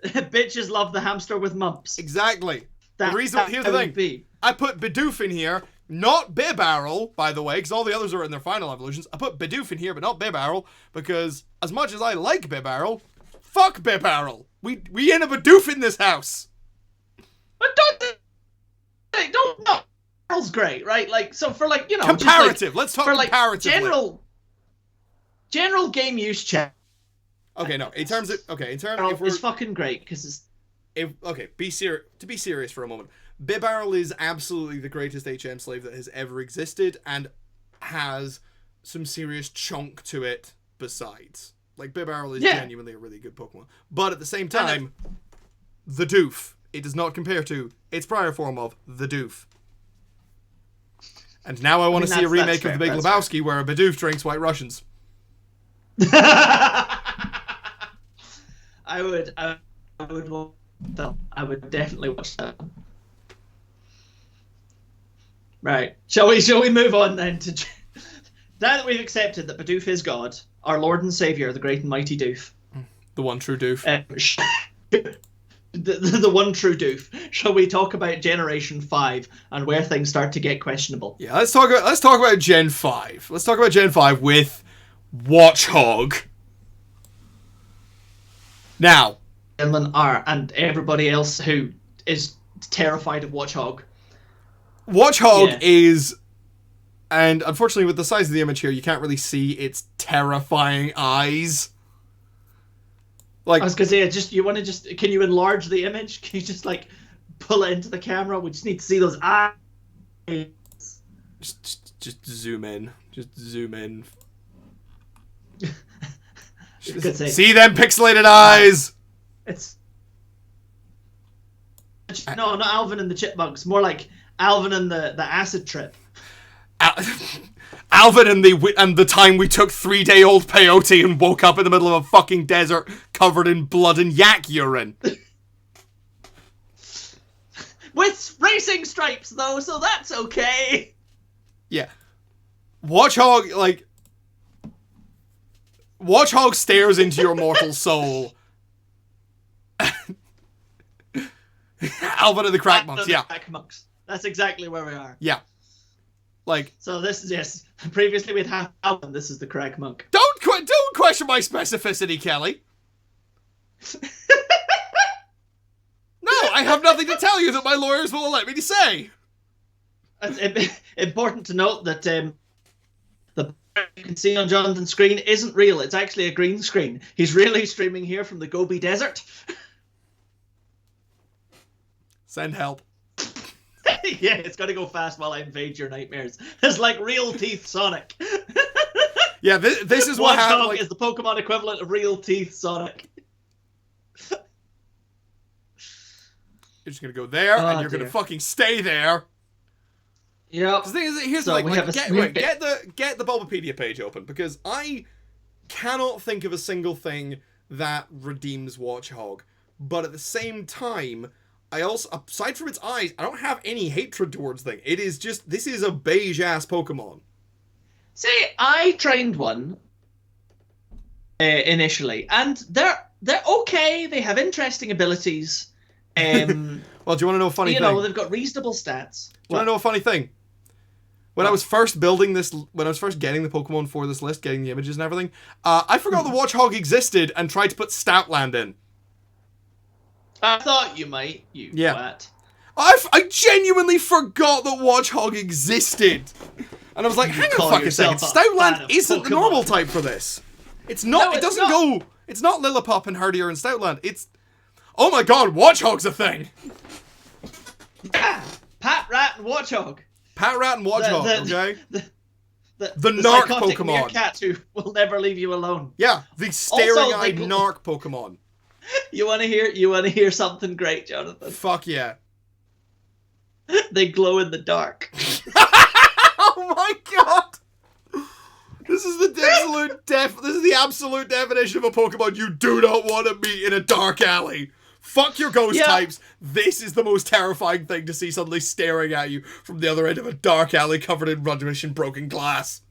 Bitches love the hamster with mumps. Exactly. Here's the thing. Be. I put Bidoof in here, not Bibarrel, by the way, because all the others are in their final evolutions. I put Bidoof in here, but not Bibarrel, because as much as I like Bibarrel, fuck Bibarrel. We in a Bidoof in this house. But don't no. Bibarrel's great, right? Like, so for like, comparative. Let's talk for like comparatively. General game use check. Okay, no. In terms of it's fucking great because it's. Be serious for a moment. Bibarrel is absolutely the greatest HM slave that has ever existed, and has some serious chunk to it besides. Like, Bibarrel is genuinely a really good Pokemon. But at the same time, the Doof. It does not compare to its prior form of the Doof. And now I want to see a remake of The Big Lebowski where a Bidoof drinks White Russians. I would definitely watch that. Right. Shall we move on then to now that we've accepted that Bidoof is God, our Lord and Savior, the great and mighty Doof. The one true Doof. The one true Doof. Shall we talk about Generation 5 and where things start to get questionable? Yeah, let's talk about Gen 5. Let's talk about Gen 5 with Watchog. Now, and everybody else who is terrified of Watchog. Watchog is, and unfortunately with the size of the image here, you can't really see its terrifying eyes. Like, I was gonna say, can you enlarge the image? Can you just like pull it into the camera? We just need to see those eyes. Just zoom in. Just zoom in. See them pixelated eyes. It's no, not Alvin and the Chipmunks. More like Alvin and the acid trip. Alvin and the time we took 3-day-old peyote and woke up in the middle of a fucking desert covered in blood and yak urine. With racing stripes though, so that's okay. Yeah. Watchog stares into your mortal soul. Alvin and the Crack Monks, yeah. Crack Monks. That's exactly where we are. Yeah. Like, so this is, yes. Previously we'd have Alvin. This is the Crack Monk. Don't question my specificity, Kelly. No, I have nothing to tell you that my lawyers will let me to say. It's important to note that the you can see on Jonathan's screen isn't real. It's actually a green screen. He's really streaming here from the Gobi Desert. Send help. Yeah, it's got to go fast while I invade your nightmares. It's like real teeth Sonic. Yeah, this is what happens. Watchog is the Pokemon equivalent of real teeth Sonic. You're just gonna go there, and you're gonna fucking stay there. Yeah. The thing is, here's the thing. Get the Bulbapedia page open, because I cannot think of a single thing that redeems Watchog. But at the same time, I also, aside from its eyes, I don't have any hatred towards thing. It is just, this is a beige ass Pokemon. See, I trained one initially, and they're okay. They have interesting abilities. Well, do you want to know a funny thing? You know, they've got reasonable stats. Do you want to know a funny thing? When I was first building this, when I was first getting the Pokemon for this list, getting the images and everything, I forgot the Watchog existed and tried to put Stoutland in. I thought you might, you twat. I genuinely forgot that Watchog existed. And I was like, hang on a fucking second, Stoutland isn't the normal type for this. It's not, it doesn't go, it's not Lillipup and Herdier and Stoutland, it's, oh my god, Watchog's a thing! Yeah, Pat Rat and Watchog. Pat Rat and Watchog, okay? The narc psychotic Pokemon. meerkat who will never leave you alone. Yeah, the staring-eyed they- narc Pokemon. You want to hear something great, Jonathan? Fuck yeah. They glow in the dark. Oh my god! This is the absolute definition of a Pokemon you do not want to meet in a dark alley. Fuck your ghost types. This is the most terrifying thing to see suddenly staring at you from the other end of a dark alley covered in rubbish and broken glass.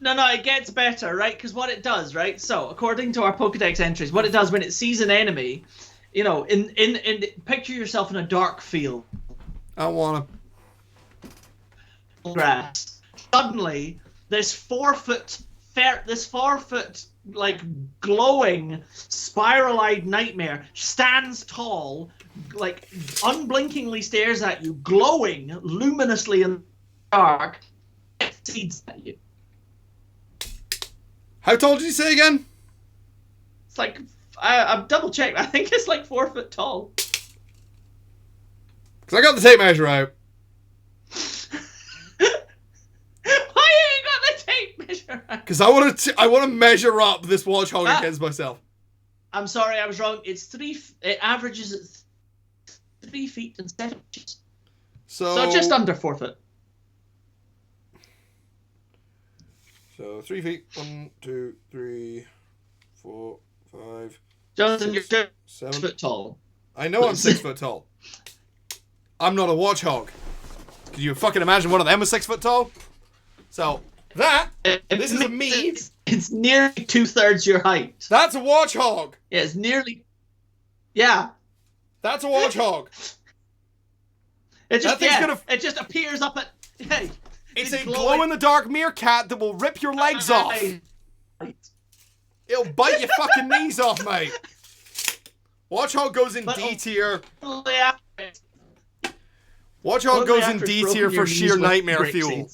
No, it gets better, right? Because what it does, right? So, according to our Pokedex entries, what it does when it sees an enemy, you know, in picture yourself in a dark field. I wanna. Grass. Suddenly, this 4 foot like glowing spiral-eyed nightmare stands tall, like unblinkingly stares at you, glowing luminously in the dark, seeds at you. How tall did you say again? It's like I've double checked. I think it's like 4 foot tall. Because I got the tape measure out. Why you got the tape measure? Because I want to measure up this Watchog against myself. I'm sorry, I was wrong. It averages at 3 feet and 7 inches. So just under 4 foot. So 3 feet. 1, 2, 3, 4, 5. Jonathan, you're 6 7. foot tall. I know I'm 6 foot tall. I'm not a Watchog. Could you fucking imagine one of them was 6 foot tall? So this is a me. It's nearly 2/3 your height. That's a Watchog. Yeah, it's nearly. Yeah. That's a Watchog. It just gonna... it just appears up at. Hey, it's a glow-in-the-dark meerkat that will rip your legs off. It'll bite your fucking knees off, mate. Watchog goes in D tier. Watchog goes in D tier for sheer nightmare fuel.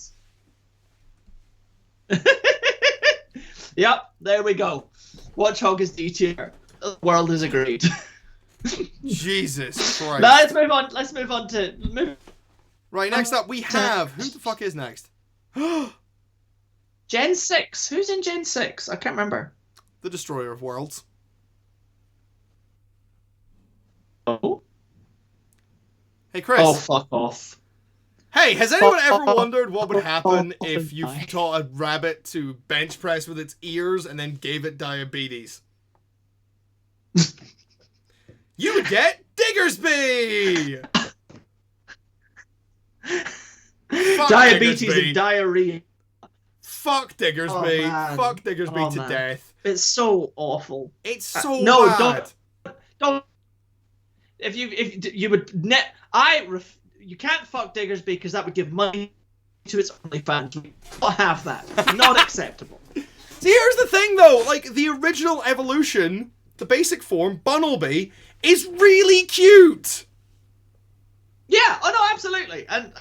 Yep, there we go. Watchog is D tier. The world is agreed. Jesus Christ. Now let's move on to. Right, next up we have... Who the fuck is next? Gen 6. Who's in Gen 6? I can't remember. The Destroyer of Worlds. Oh? Hey, Chris. Oh, fuck off. Hey, has anyone ever wondered what would happen if you taught a rabbit to bench press with its ears and then gave it diabetes? You would get Diggersby! Fuck Diabetes Diggersby. and diarrhea. Fuck Diggersby. Oh, Fuck Diggersby to death. It's so awful. It's so no, bad. don't. If you would you can't fuck Diggersby because that would give money to its OnlyFans. We don't have that. Not acceptable. See, here's the thing though. Like the original evolution, the basic form, Bunnelby, is really cute. Yeah. Oh no, absolutely. And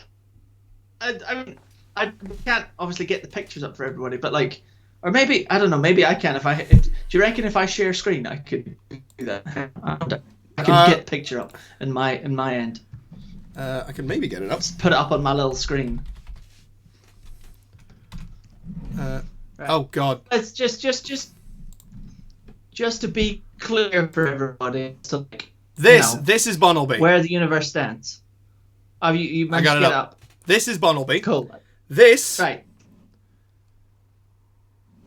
I mean, I can't obviously get the pictures up for everybody, but like, or maybe I don't know. Maybe I can. Do you reckon if I share screen, I could do that? I can get the picture up in my end. I can maybe get it up. Just put it up on my little screen. Right. Oh God. It's just to be clear for everybody. So like, this is Bunnelby. Where the universe stands. Oh, you managed to get it up. This is Bunnelby. Cool. This. Right.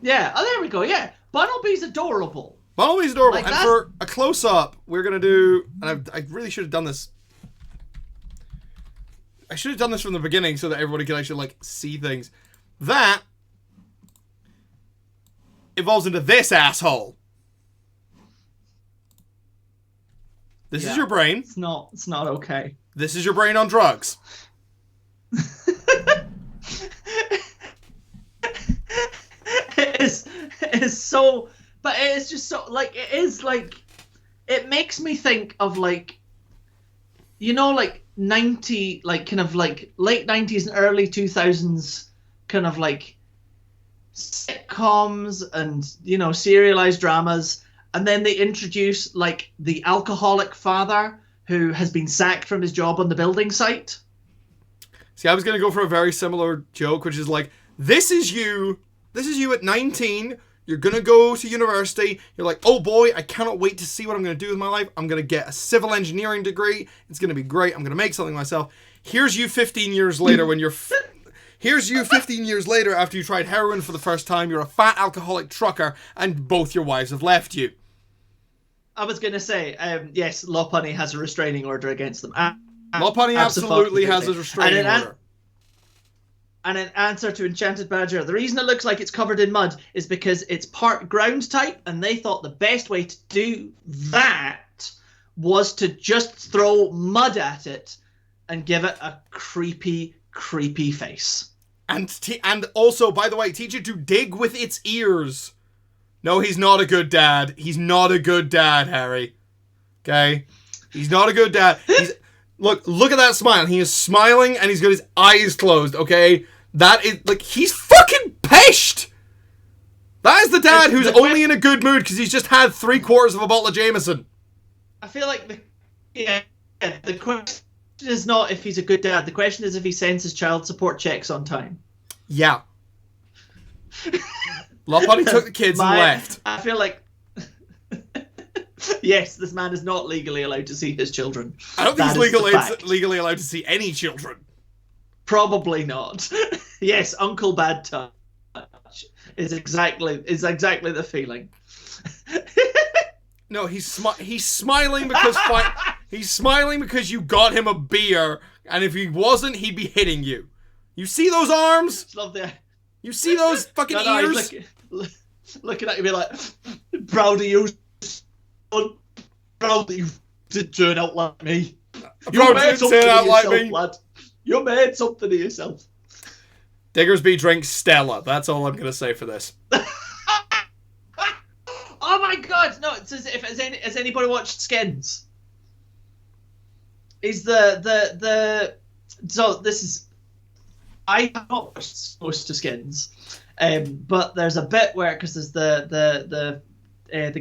Yeah. Oh, there we go. Yeah. Bunnelby's adorable. Bunnelby's adorable. Like and for a close-up, we're going to do... And I really should have done this. I should have done this from the beginning so that everybody could actually, like, see things. That evolves into this asshole. This is your brain. It's not okay. This is your brain on drugs. It is so, but it is just so, like, it is like, it makes me think of like, you know, like 90, like kind of like late 90s and early 2000s kind of like sitcoms and, you know, serialized dramas. And then they introduce like the alcoholic father who has been sacked from his job on the building site. See, I was going to go for a very similar joke, which is like This is you at 19. You're going to go to university. You're like, oh boy, I cannot wait to see what I'm going to do with my life. I'm going to get a civil engineering degree. It's going to be great. I'm going to make something of myself. Here's you 15 years later when you're... Here's you 15 years later after you tried heroin for the first time. You're a fat alcoholic trucker and both your wives have left you. I was going to say, yes, Lopunny has a restraining order against them. Lopunny absolutely has a restraining order. And in answer to Enchanted Badger, the reason it looks like it's covered in mud is because it's part ground type, and they thought the best way to do that was to just throw mud at it and give it a creepy face. And also, by the way, teach it to dig with its ears. No, he's not a good dad. He's not a good dad, Harry. Okay? He's not a good dad. Look at that smile. He is smiling and he's got his eyes closed, okay? That is, like, he's fucking pissed! That is the dad who's only in a good mood because he's just had 3/4 of a bottle of Jameson. I feel like the question is not if he's a good dad. The question is if he sends his child support checks on time. Yeah. Lopunny took the kids and left. I feel like... Yes, this man is not legally allowed to see his children. I don't think he's legally allowed to see any children. Probably not. Yes, Uncle Bad Touch is exactly the feeling. No, he's smiling because he's smiling because you got him a beer, and if he wasn't, he'd be hitting you. You see those arms? Love the... You see those fucking ears? Looking at you, be like, proud of you, son. Proud that you did turn out like me. You made something of out yourself, like me, lad. You made something of yourself. Diggersby drinks Stella. That's all I'm gonna say for this. Oh my god! No, it says has anybody watched Skins? Is the so this is I have not watched most of Skins, but there's a bit where because there's the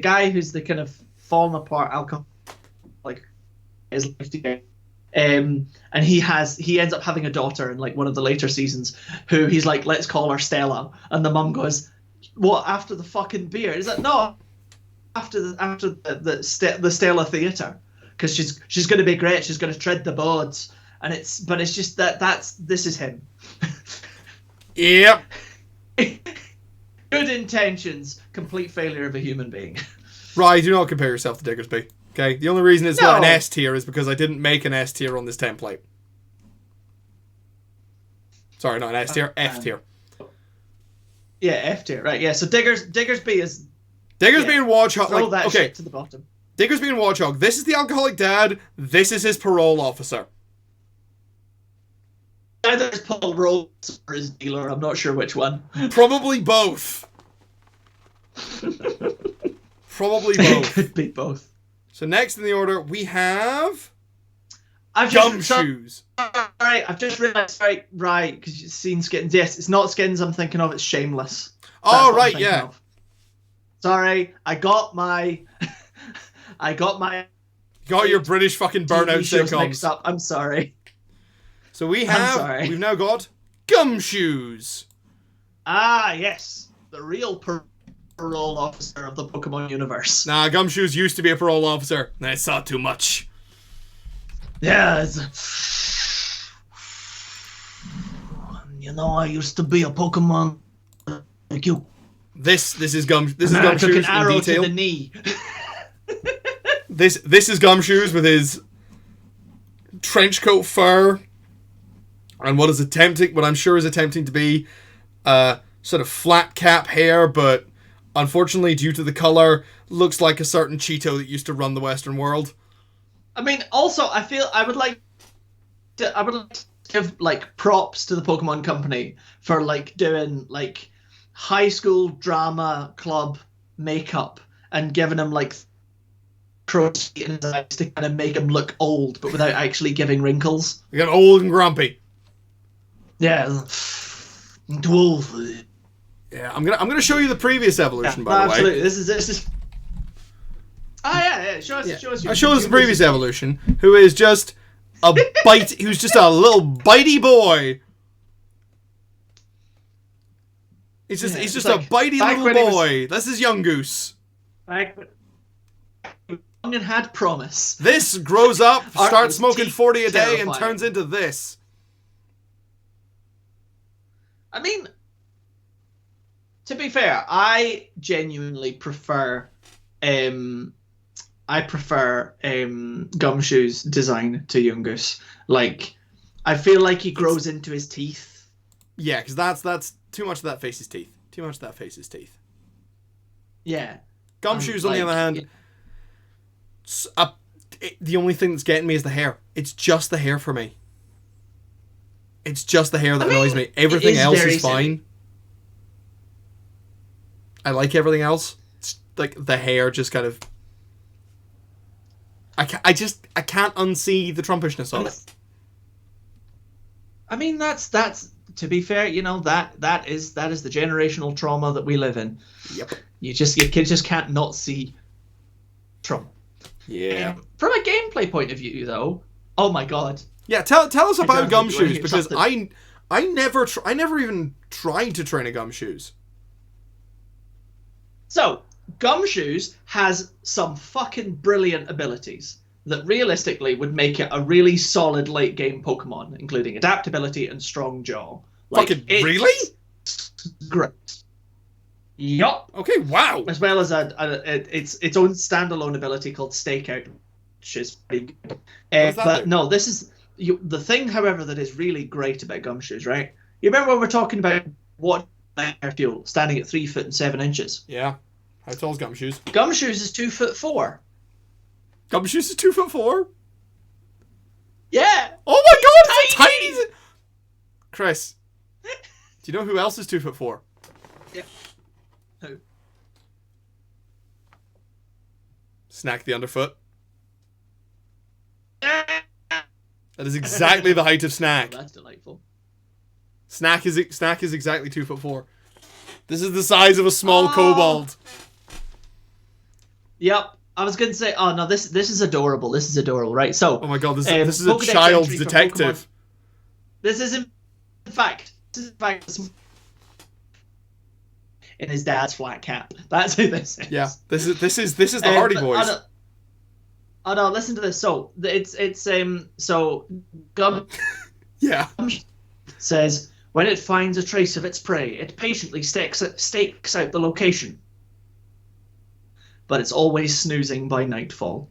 guy who's the kind of fallen apart alcoholic, like his life together. And he ends up having a daughter in like one of the later seasons who he's like, let's call her Stella, and the mum goes, what, after the fucking beer? Is that no, after the Stella Theatre, because she's going to be great, she's going to tread the boards, and it's just this is him. Yep. Good intentions, complete failure of a human being. Right, do not compare yourself to Diggersby. Okay, the only reason it's not an S tier is because I didn't make an S tier on this template. Sorry, not an S tier, F tier. Yeah, F tier, right? Yeah, so Diggersby is Diggersby and Watchog. Throw Like, that okay, shit to the bottom. Diggersby and Watchog. This is the alcoholic dad. This is his parole officer. Either his Paul Rose or his dealer. I'm not sure which one. Probably both. Probably both. Could be both. So next in the order, we have Gumshoes. Alright, I've just realised, right, because you've seen Skins. Yes, it's not Skins I'm thinking of, it's Shameless. Oh, right, yeah. Of. Sorry, I got your British fucking burnout sitcoms mixed up. I'm sorry. So we've now got Gumshoes. Ah, yes. The real parole officer of the Pokemon universe. Nah, Gumshoes used to be a parole officer, and I saw too much. Yeah, you know, I used to be a Pokemon like you. This is Gumshoes I took an arrow in detail. to the knee. This is Gumshoes with his trench coat fur and what I'm sure is attempting to be sort of flat cap hair, but unfortunately, due to the color, looks like a certain Cheeto that used to run the Western world. I mean, also, I would like to give like props to the Pokemon Company for like doing like high school drama club makeup and giving him like crow's feet in his eyes to kind of make him look old, but without actually giving wrinkles. You got old and grumpy. Yeah, dwarf. Yeah, I'm gonna show you the previous evolution, by the way. Absolutely, this is. Oh yeah. Show us. I show us the previous evolution, who is just who's just a little bitey boy. He's just it's a like bitey back little when he was- boy. This is young Goose. Back when young and had promise. This grows up, Art starts was smoking 40 a day, and terrifying. turns into this. I mean, to be fair, I genuinely prefer Gumshoe's design to Yungus. Like, I feel like he grows into his teeth. Yeah, because that's too much of that face's teeth. Too much of that face's teeth. Yeah. Gumshoes, on the like, other hand, the only thing that's getting me is the hair. It's just the hair for me. It's just the hair that annoys me. Everything else is fine. I like everything else. It's like the hair just kind of. I can't unsee the Trumpishness of it. I mean, that's to be fair, you know, that is the generational trauma that we live in. Yep. You just can't not see trauma. Yeah. From a gameplay point of view, though, oh my god. Yeah, tell us about Jonathan, do you wanna Gumshoes, hear because something? I never even tried to train a Gumshoes. So, Gumshoes has some fucking brilliant abilities that realistically would make it a really solid late game Pokemon, including adaptability and strong jaw. Fucking really? Great. Yup. Okay, wow. As well as its own standalone ability called Stakeout, which is pretty good. does that But do? no, this is the thing, however, that is really great about Gumshoes, right? You remember when we were talking about what fuel standing at 3 foot and 7 inches? Yeah. How tall's Gumshoes? Gumshoes is 2'4". Gumshoes is 2'4". Yeah. Oh my god, it's Tiny! tiny! Chris, do you know who else is 2'4"? Yeah. Who? Snack the Underfoot. Oh, That is exactly the height of Snack. that's delightful. Snack is exactly 2'4". This is the size of a small kobold. Yep. I was going to say, oh no, this is adorable. This is adorable, right? So, Oh my god, this is a Pokédex child entry for detective. Pokemon. This is in fact in his dad's flat cap. That's who this is. Yeah, this is the Hardy but- Boys. Oh no, listen to this. So so Gum Yeah. says when it finds a trace of its prey, it patiently stakes out the location. But it's always snoozing by nightfall.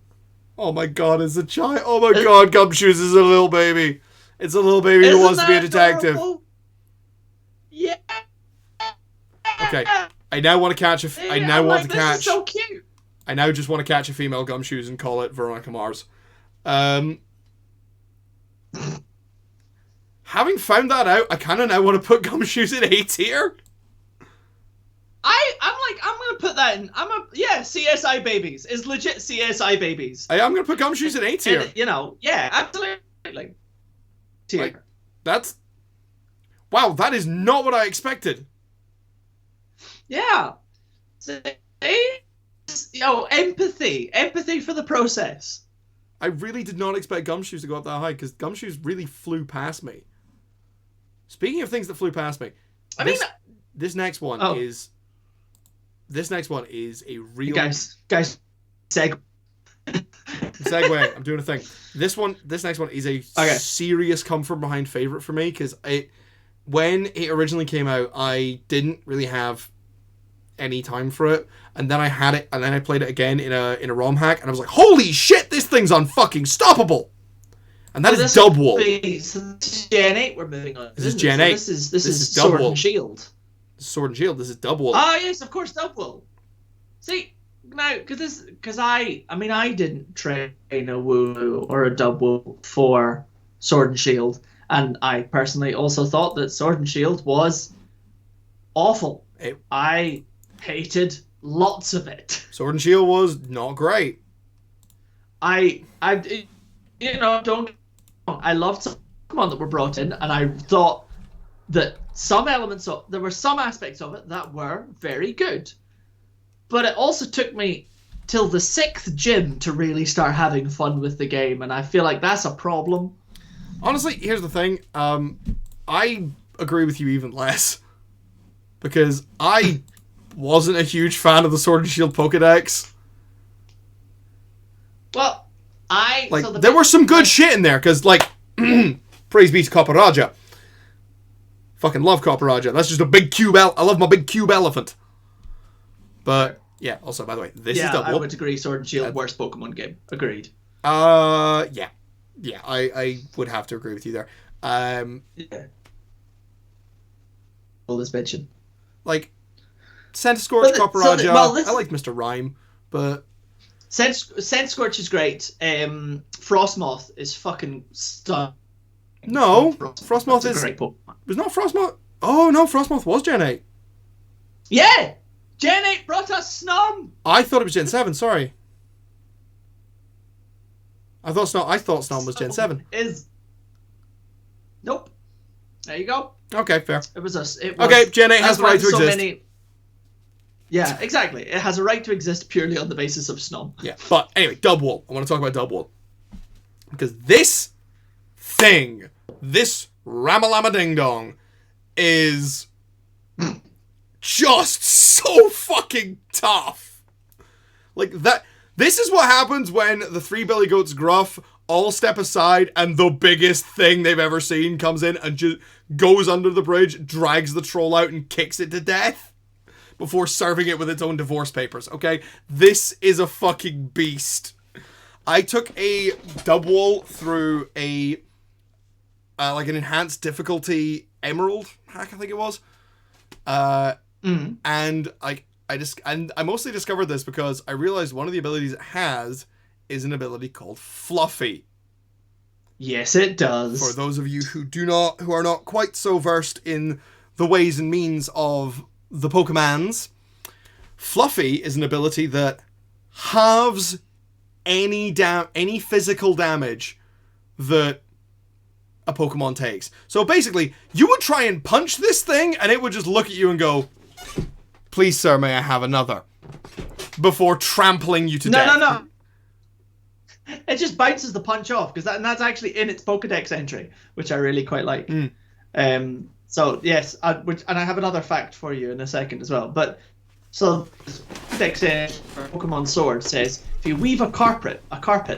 Oh my god, it's a child. Oh my god, Gumshoes is a little baby. It's a little baby who wants to be a detective. Adorable? Yeah. Okay, I now want to catch I now I'm want like, to catch. This is so cute. I now just want to catch a female Gumshoes and call it Veronica Mars. Having found that out, I kind of now want to put Gumshoes in A tier. I'm gonna put that in. CSI babies is legit CSI babies. I'm going to put Gumshoes in A tier. And, you know, yeah, absolutely. Tier. Like, that's... Wow, that is not what I expected. Yeah. So, empathy for the process. I really did not expect Gumshoes to go up that high, because Gumshoes really flew past me. Speaking of things that flew past me, this next one is a real guys, segue. segue. I'm doing a thing. This next one is a serious come from behind favorite for me, because when it originally came out, I didn't really have any time for it, and then I had it, and then I played it again in a ROM hack, and I was like, holy shit, this thing's unfucking stoppable. And that is Dubwool. This is Gen 8 we're moving on. This is Gen 8. This is Dubwool. Sword and Shield. Sword and Shield. This is Dubwool. Oh yes, of course, Dubwool. See, now because I didn't train a Woo or a Dubwool for Sword and Shield, and I personally also thought that Sword and Shield was awful. I hated lots of it. Sword and Shield was not great. I loved some Pokemon that were brought in, and I thought that there were some aspects of it that were very good. But it also took me till the 6th gym to really start having fun with the game, and I feel like that's a problem. Honestly, here's the thing. I agree with you even less. because I wasn't a huge fan of the Sword and Shield Pokedex. Well, there were some good shit in there, because, like, praise be to Copper Fucking love Copper. That's just a big cube I love my big cube elephant. But, yeah, also, by the way, this is Double. I would agree, Sword and Shield, worst Pokemon game. Agreed. Yeah. Yeah, I would have to agree with you there. Yeah. All this mention. Like, Centiskorch, Copper I like Mr. Rhyme, but... Scorch is great. Frostmoth is fucking stunning. No, Frostmoth is... great Pokemon. Was not Frostmoth... Oh, no, Frostmoth was Gen 8. Yeah! Gen 8 brought us Snom! I thought it was Gen 7, sorry. I thought Snom was Gen 7. Nope. There you go. Okay, fair. Okay, Gen 8 has the right to exist. Yeah, exactly. It has a right to exist purely on the basis of Snom. Yeah, but anyway, Dubwool. I want to talk about Dubwool. Because this thing, this Ramalama Ding Dong, is just so fucking tough. Like, that. This is what happens when the three Billy Goats Gruff all step aside and the biggest thing they've ever seen comes in and just goes under the bridge, drags the troll out and kicks it to death before serving it with its own divorce papers, okay? This is a fucking beast. I took a Dubwool through a like an enhanced difficulty emerald hack, I think it was. And I mostly discovered this because I realized one of the abilities it has is an ability called Fluffy. Yes, it does. For those of you who are not quite so versed in the ways and means of the Pokemans, Fluffy is an ability that halves any physical damage that a Pokemon takes. So basically, you would try and punch this thing, and it would just look at you and go, "Please, sir, may I have another?" Before trampling you to death. No. It just bounces the punch off, because that's actually in its Pokedex entry, which I really quite like. So, yes, and I have another fact for you in a second as well. But, so, Pokedex entry for Pokemon Sword says, if you weave a carpet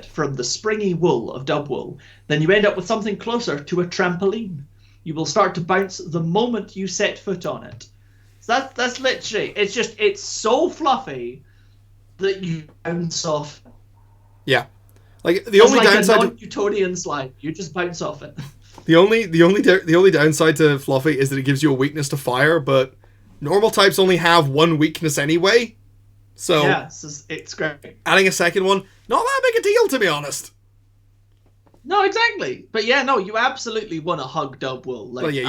from the springy wool of Dubwool, then you end up with something closer to a trampoline. You will start to bounce the moment you set foot on it. So that's literally, it's so fluffy that you bounce off. Yeah. Like, the only downside a non-Newtonian slide. You just bounce off it. The only downside to Fluffy is that it gives you a weakness to fire, but normal types only have one weakness anyway. So yeah, it's great. Adding a second one, not that big a deal, to be honest. No, exactly. But yeah, no, you absolutely want to hug Dubwool. Like, well, yeah,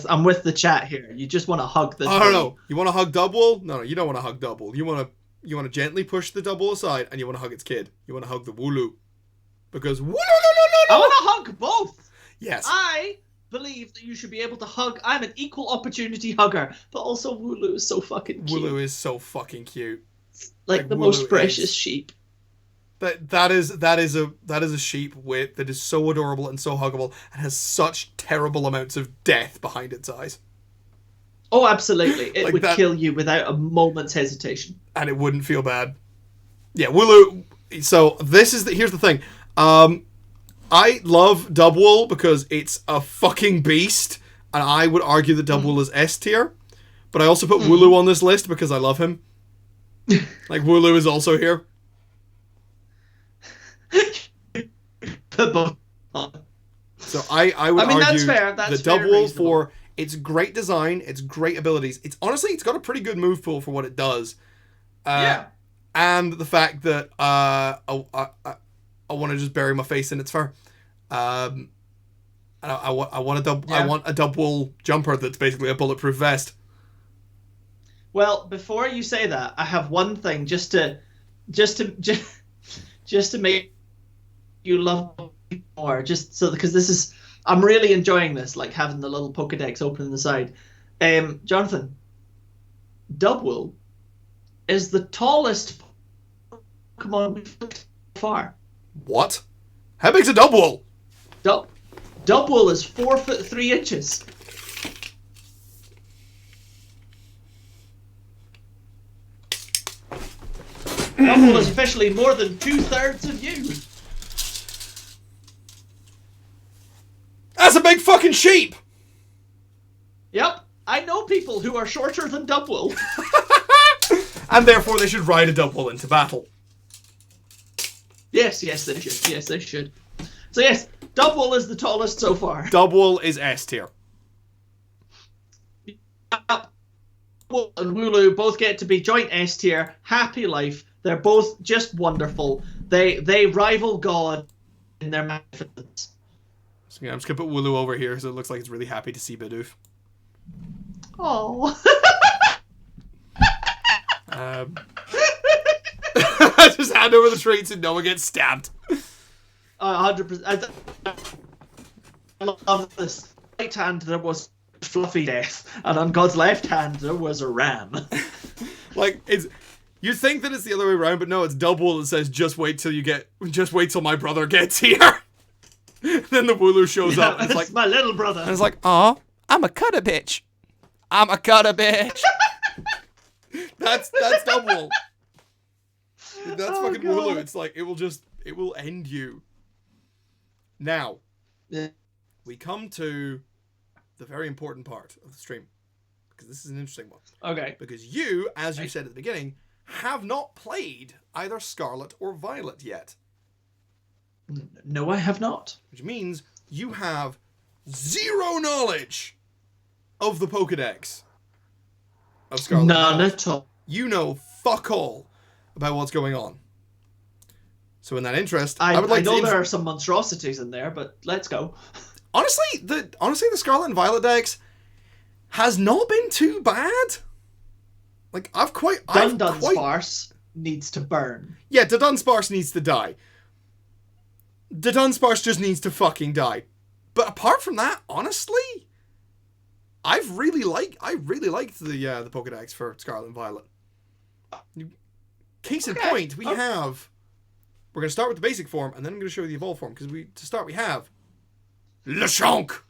I'm with the chat here. You just want to hug this. I don't know. You want to hug Dubwool? No, you don't want to hug Dubwool. You want to gently push the Dubwool aside, and you want to hug its kid. You want to hug the Wooloo. Because Wooloo, I want to hug both. Yes. I believe that you should be able to hug. I'm an equal opportunity hugger, but also Wooloo is so fucking cute. Wooloo is so fucking cute. Like the Wooloo most precious sheep. That is a sheep that is so adorable and so huggable and has such terrible amounts of death behind its eyes. Oh, absolutely. It would kill you without a moment's hesitation. And it wouldn't feel bad. Yeah, Wooloo. So here's the thing. I love Dubwool because it's a fucking beast, and I would argue that Dubwool is S tier. But I also put Wooloo on this list because I love him. Like, Wooloo is also here. So I would argue that's fair. That's the Dubwool for its great design, its great abilities. It's got a pretty good move pool for what it does. Yeah. And the fact that I want to just bury my face in its fur. I want a Dubwool jumper that's basically a bulletproof vest. Well, before you say that, I have one thing just to make you love me more. Just so because I'm really enjoying this, like having the little Pokedex open on the side. Jonathan, Dubwool is the tallest Pokemon we've looked so far. What? How big's a Dubwool? Dubwool is 4'3". Double is officially more than 2/3 of you. That's a big fucking sheep! Yep, I know people who are shorter than Double. And therefore they should ride a Double into battle. Yes, they should. Yes, they should. So yes, Double is the tallest so far. Double is S tier. Double and Wooloo both get to be joint S tier. Happy life. They're both just wonderful. They rival God in their magnificence. So yeah, I'm just gonna put Wooloo over here so it looks like it's really happy to see Bidoof. Oh. Just hand over the treats and no one gets stabbed. 100%. I love this. Right hand there was fluffy death, and on God's left hand there was a ram. Like you'd think that it's the other way around, but no, it's Double that says just wait till my brother gets here. Then the Wooloo shows up and it's like my little brother. And it's like, aw, I'm a cutter bitch. I'm a cutter bitch. That's Double. That's fucking God. Wooloo. It's like it will end you. Now, we come to the very important part of the stream. Because this is an interesting one. Okay. Because you, as you said at the beginning, have not played either Scarlet or Violet yet. No, I have not. Which means you have zero knowledge of the Pokedex of Scarlet. None at all. You know fuck all about what's going on. So in that interest, I would like know to there are some monstrosities in there, but let's go. Honestly, the Scarlet and Violet Dex has not been too bad. Like Dunsparce needs to burn. Yeah, the Dunsparce needs to die. The Dunsparce just needs to fucking die. But apart from that, honestly, I really liked the Pokedex for Scarlet and Violet. Case in point, we're going to start with the basic form, and then I'm going to show you the evolved form, because to start we have Lechonk!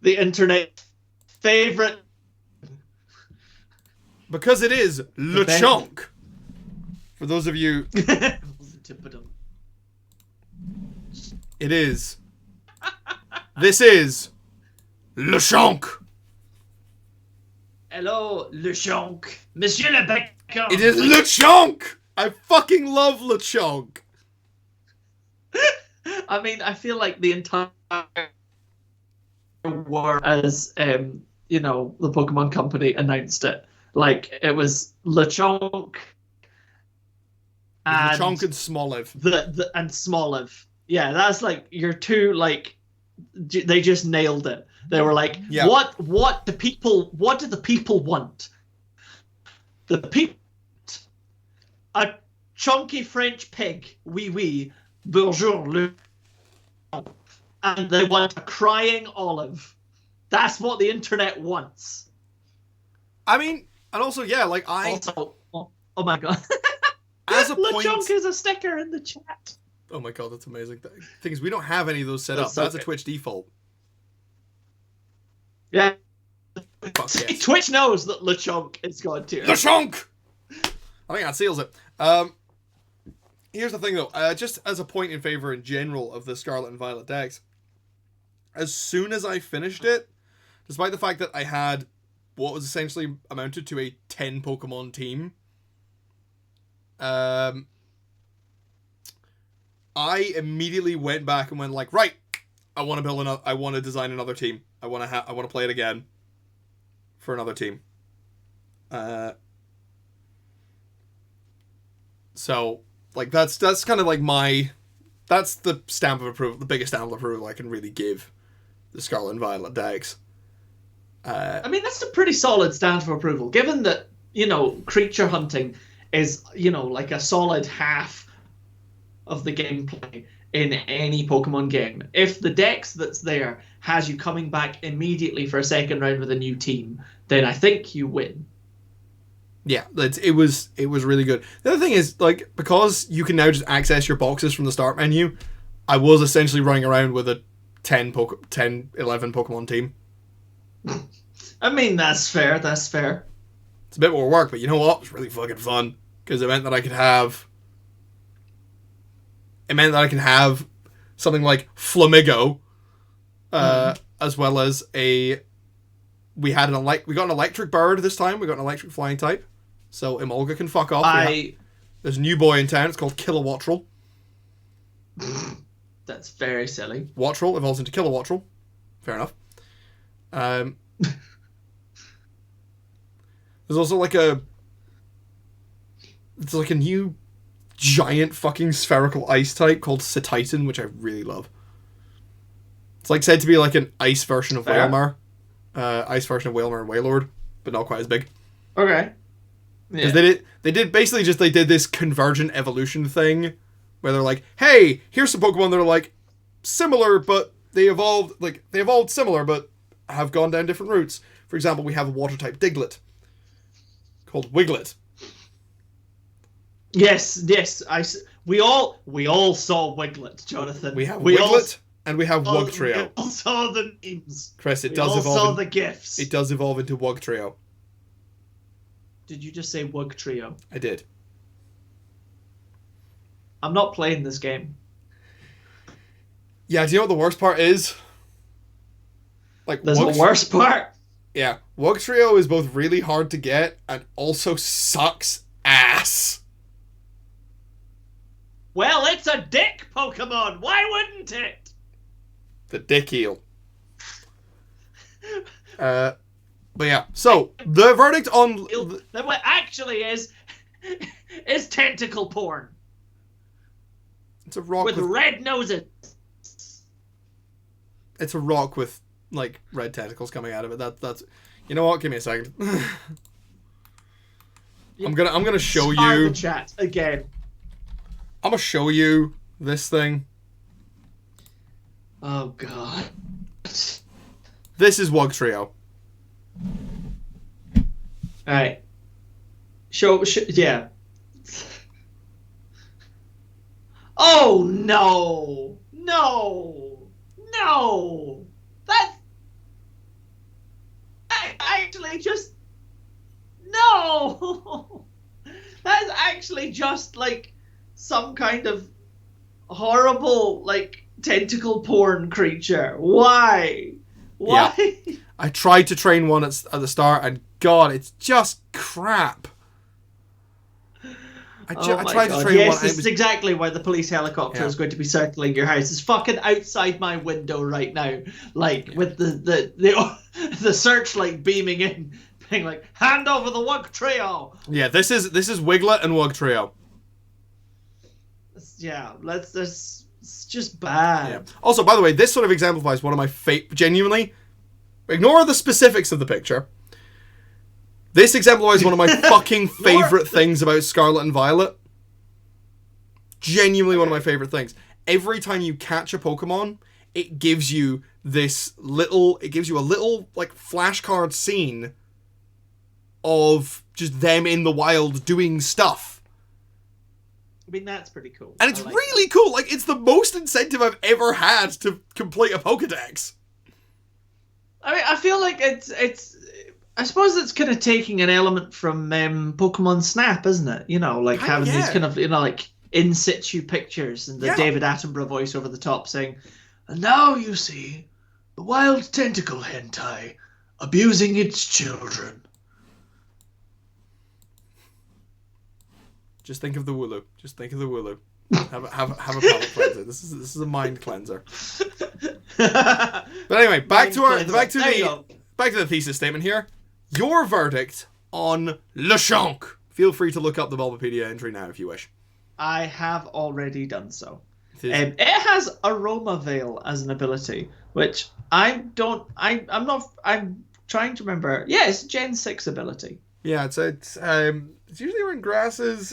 The internet favorite. Because it is Lechonk! For those of you... It is. This is Lechonk! Hello, Lechonk. Monsieur le Becca. It is Lechonk! I fucking love Lechonk! I mean, I feel like the entire world, as the Pokemon Company announced it, like it was Lechonk and Lechonk and Smoliv. And Smoliv. Yeah, that's like your two. Like they just nailed it. They were like, yeah. What do the people want? The people. A chunky French pig, oui, bonjour, le. And they want a crying olive. That's what the internet wants. I mean, and also, yeah, like Also, oh my god. As a point... LeChonk is a sticker in the chat. Oh my god, that's amazing. Thing is, we don't have any of those set up. So that's a Twitch default. Yeah. Fuck yes. Twitch knows that LeChonk is God tier. Lechonk! I think that seals it. Here's the thing, though. Just as a point in favor in general of the Scarlet and Violet decks, as soon as I finished it, despite the fact that I had what was essentially amounted to a 10 Pokemon team, I immediately went back and went like, right, I want to design another team. I want to play it again for another team. So, like, that's kind of like that's the stamp of approval, the biggest stamp of approval I can really give the Scarlet and Violet decks. I mean, that's a pretty solid stamp of approval, given that, creature hunting is, like a solid half of the gameplay in any Pokemon game. If the dex that's there has you coming back immediately for a second round with a new team, then I think you win. Yeah, it was really good. The other thing is, like, because you can now just access your boxes from the start menu, I was essentially running around with a 11 Pokemon team. I mean, that's fair. It's a bit more work, but you know what? It's really fucking fun. because it meant that I could have. It meant that I can have something like Flamigo, as well as a. We got an electric bird this time. We got an electric flying type, so Emolga can fuck off. There's a new boy in town. It's called Kilowattrel. That's very silly. Wattrel evolves into Kilowattrel. Fair enough. There's also like a new giant fucking spherical ice type called Cetitan, which I really love. It's like said to be like an ice version of Wailmer. Ice version of Wailmer and Wailord, but not quite as big. Okay. Yeah. They did this convergent evolution thing where they're like, hey, here's some Pokemon that are like similar, but they evolved similar, but have gone down different routes. For example, we have a water type Diglett called Wiglet. Yes. We all saw Wiglet, Jonathan. We have Wiglet and we have Wugtrio. We all saw the memes. Chris, we all saw the gifs. It does evolve into Wugtrio. Did you just say Wugtrio? I did. I'm not playing this game. Yeah, do you know what the worst part is? Like, there's the worst part? Yeah. Wugtrio is both really hard to get and also sucks ass. Well, it's a dick Pokemon. Why wouldn't it? The dick eel. But yeah, so the verdict on what actually is tentacle porn. It's a rock with red noses. It's a rock with like red tentacles coming out of it. That's. You know what? Give me a second. I'm gonna show you. The chat again. I'm gonna show you this thing. Oh god. This is Wugtrio. Alright. Yeah. Oh no! No! That's actually just no. That's actually just like some kind of horrible like tentacle porn creature. Why? Yeah. I tried to train one at the start, and God, it's just crap. I tried to train one. This is exactly why the police helicopter is going to be circling your house. It's fucking outside my window right now, like with the searchlight beaming in, being like, "Hand over the Wugtrio." Yeah, this is Wiglet and Wugtrio. Yeah, it's just bad. Yeah. Also, by the way, this sort of exemplifies one of my genuinely. Ignore the specifics of the picture. This exemplifies one of my fucking favorite things about Scarlet and Violet. Genuinely one of my favorite things. Every time you catch a Pokemon, it gives you a little like flashcard scene of just them in the wild doing stuff. I mean, that's pretty cool. And it's really cool. Like, it's the most incentive I've ever had to complete a Pokedex. I mean, I feel like it's I suppose it's kind of taking an element from Pokemon Snap, isn't it? You know, like having these kind of, you know, like in situ pictures and the David Attenborough voice over the top saying, "And now you see the wild tentacle hentai abusing its children." Just think of the Wooloo. Just think of the Wooloo. Have a palate cleanser. This is a mind cleanser. But anyway, back to the thesis statement here. Your verdict on Lechonk. Feel free to look up the Bulbapedia entry now if you wish. I have already done so. It has Aroma Veil as an ability, which I'm trying to remember. Yeah, it's Gen 6 ability. Yeah, it's usually around grasses.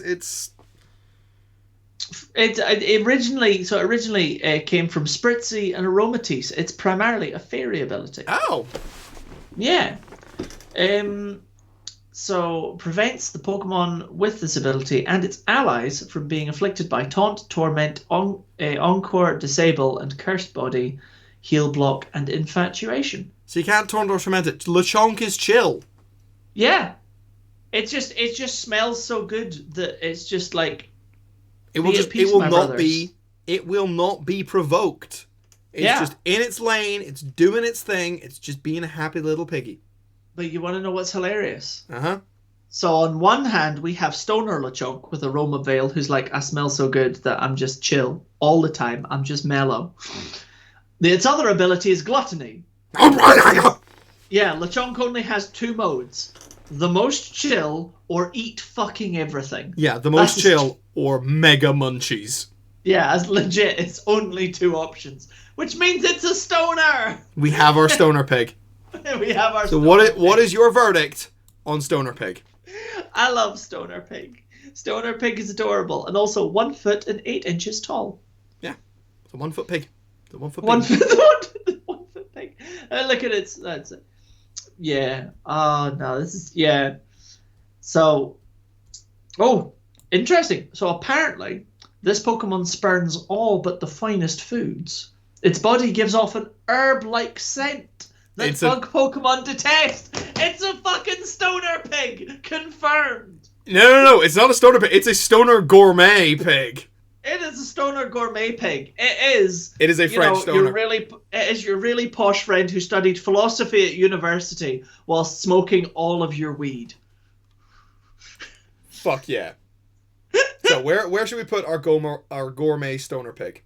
It originally came from Spritzy and Aromatisse. It's primarily a fairy ability. Oh. Yeah. So prevents the Pokemon with this ability and its allies from being afflicted by Taunt, Torment, Encore, Disable, and Cursed Body, Heal Block, and Infatuation. So you can't Taunt or Torment it. Lechonk is chill. Yeah. it just smells so good that it's just like It will it will not be provoked. It's just in its lane, it's doing its thing, it's just being a happy little piggy. But you want to know what's hilarious? Uh-huh. So on one hand, we have Stoner Lechonk with Aroma Veil, who's like, I smell so good that I'm just chill all the time. I'm just mellow. Its other ability is Gluttony. Yeah, Lechonk only has 2 modes. The most chill or eat fucking everything. Yeah, the most chill or mega munchies. Yeah, as legit, it's only 2 options. Which means it's a stoner! We have our stoner pig. We have our So stoner what is your verdict on stoner pig? I love Stoner Pig. Stoner Pig is adorable. And also 1 foot and 8 inches tall. Yeah, it's a 1 foot pig. The 1 foot pig. 1 foot, 1 foot pig. Look at it. That's it. Yeah. Oh, no, this is... Yeah. So... Oh, interesting. So apparently, this Pokemon spurns all but the finest foods. Its body gives off an herb-like scent that bug Pokemon detest. It's a fucking stoner pig. Confirmed. No. It's not a stoner pig. It's a stoner gourmet pig. It is a stoner gourmet pig. It is. It is a French stoner. It is your really posh friend who studied philosophy at university while smoking all of your weed. Fuck yeah. So where should we put our gourmet stoner pig?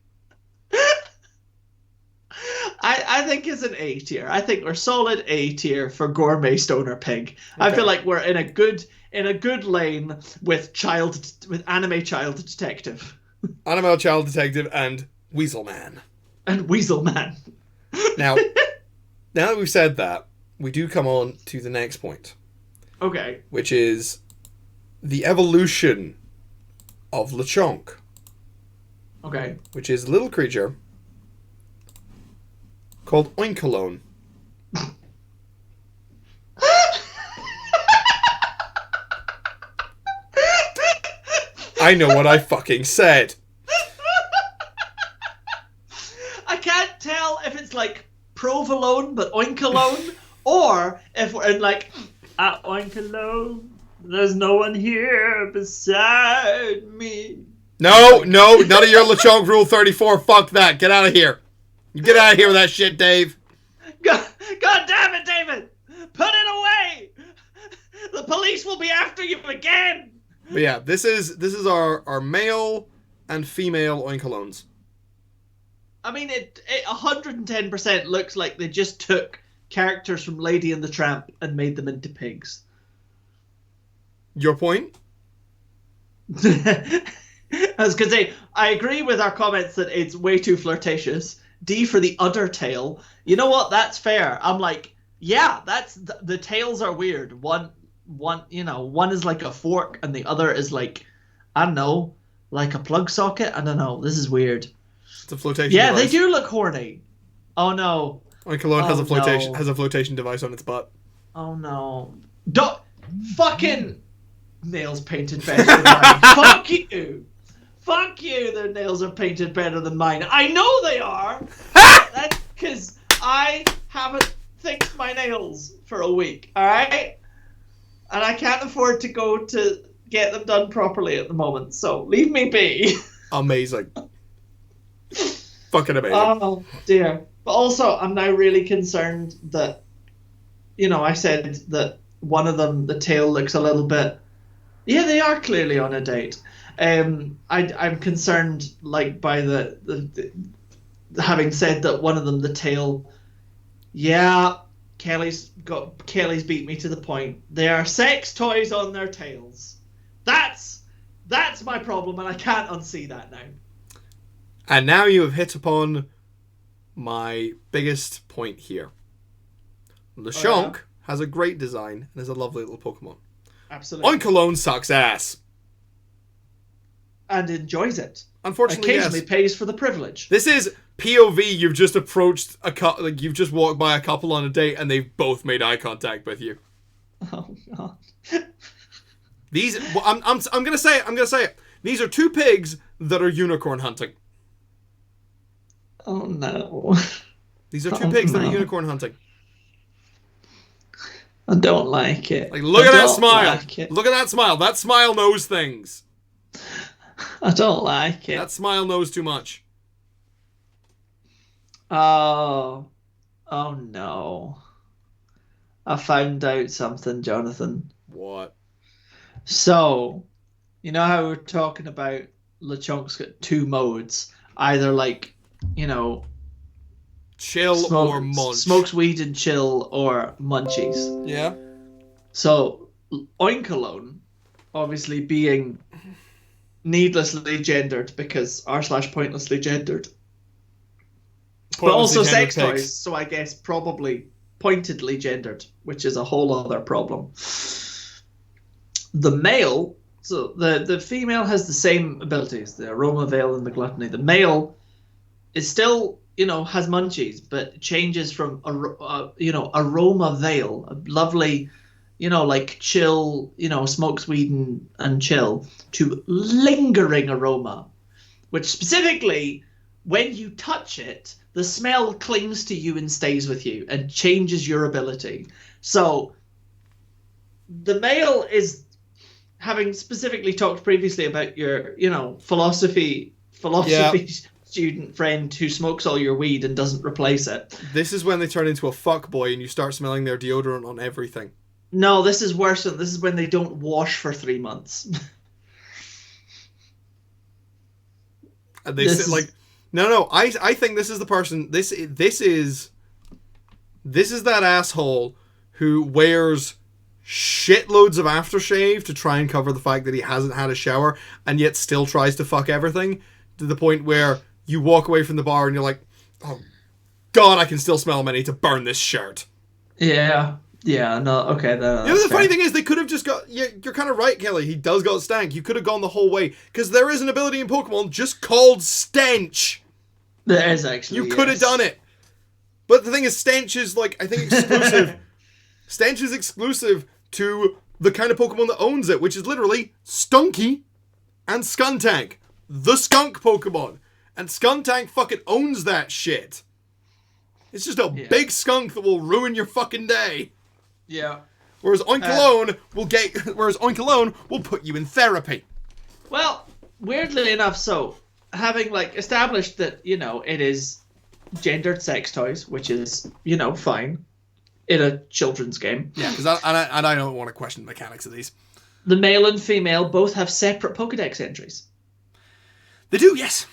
I think it's an A tier. I think we're solid A tier for gourmet stoner pig. Okay. I feel like we're in a good lane with anime child detective. Anime child detective and Weasel Man. And Weasel Man. Now that we've said that, we do come on to the next point. Okay. Which is the evolution of Lechonk. Okay. Which is a little creature called Oinkalone. I know what I fucking said. I can't tell if it's like provolone but Oinkalone, or if we're in like at Oinkalone, there's no one here beside me. No, none of your Lechonk Rule 34. Fuck that. Get out of here. You get out of here with that shit, Dave. God damn it, David! Put it away! The police will be after you again! But yeah, this is our male and female Oinkalones. I mean, it 110% looks like they just took characters from Lady and the Tramp and made them into pigs. Your point? I was going to say, I agree with our comments that it's way too flirtatious. D for the udder tail. You know what? That's fair. I'm like, yeah, that's the tails are weird. One is like a fork and the other is like, I don't know, like a plug socket. I don't know. This is weird. It's a flotation device. They do look horny. Oh no. Oinkalone has a flotation device on its butt. Oh no. Don't fucking nails painted better than mine. Fuck you. Fuck you, their nails are painted better than mine. I know they are! That's because I haven't fixed my nails for a week, alright? And I can't afford to go to get them done properly at the moment, so leave me be. Amazing. Fucking amazing. Oh, dear. But also, I'm now really concerned that, I said that one of them, the tail looks a little bit... Yeah, they are clearly on a date. I'm concerned, like, by the having said that one of them, the tail. Yeah, Kelly's beat me to the point. There are sex toys on their tails. That's my problem, and I can't unsee that now. And now you have hit upon my biggest point here. Lechonk has a great design and is a lovely little Pokemon. Absolutely. Oinkalone sucks ass. And enjoys it. Unfortunately, occasionally pays for the privilege. This is POV. You've just approached you've just walked by a couple on a date, and they've both made eye contact with you. Oh God. I'm gonna say it. These are 2 pigs that are unicorn hunting. Oh no. These are 2 pigs that are unicorn hunting. I don't like it. Like, look at that smile. Like it. Look at that smile. That smile knows things. I don't like it. That smile knows too much. Oh no. I found out something, Jonathan. What? So, you know how we're talking about LeChunk's got 2 modes, either like, Chill or munch. Smokes weed and chill or munchies. Yeah. So, Oinkalone, obviously being needlessly gendered because r/pointlessly gendered. But also sex toys, so I guess probably pointedly gendered, which is a whole other problem. The male, so the female has the same abilities, the aroma veil and the gluttony. The male is still, has munchies, but changes from, aroma veil, a lovely, like chill, smokes weed and chill, to lingering aroma, which specifically, when you touch it, the smell clings to you and stays with you and changes your ability. So the male is, having specifically talked previously about your, philosophy student friend who smokes all your weed and doesn't replace it. This is when they turn into a fuckboy and you start smelling their deodorant on everything. No, this is worse. This is when they don't wash for 3 months. And they sit like... No, I think this is the person... This is that asshole who wears shitloads of aftershave to try and cover the fact that he hasn't had a shower and yet still tries to fuck everything, to the point where you walk away from the bar and you're like, oh God, I can still smell him. I need to burn this shirt. Yeah, no, okay. The funny thing is, they could have just got... You're kind of right, Kelly. He does got stank. You could have gone the whole way. Because there is an ability in Pokemon just called Stench. There is, actually. You could have done it. But the thing is, Stench is, like, I think exclusive. Stench is exclusive to the kind of Pokemon that owns it, which is literally Stunky and Skuntank. The skunk Pokemon. And Skuntank fucking owns that shit. It's just a big skunk that will ruin your fucking day. Yeah. Whereas Oinkalone will put you in therapy. Well, weirdly enough, so having like established that, it is gendered sex toys, which is, fine in a children's game. Yeah, because I don't want to question the mechanics of these. The male and female both have separate Pokedex entries. They do, yes.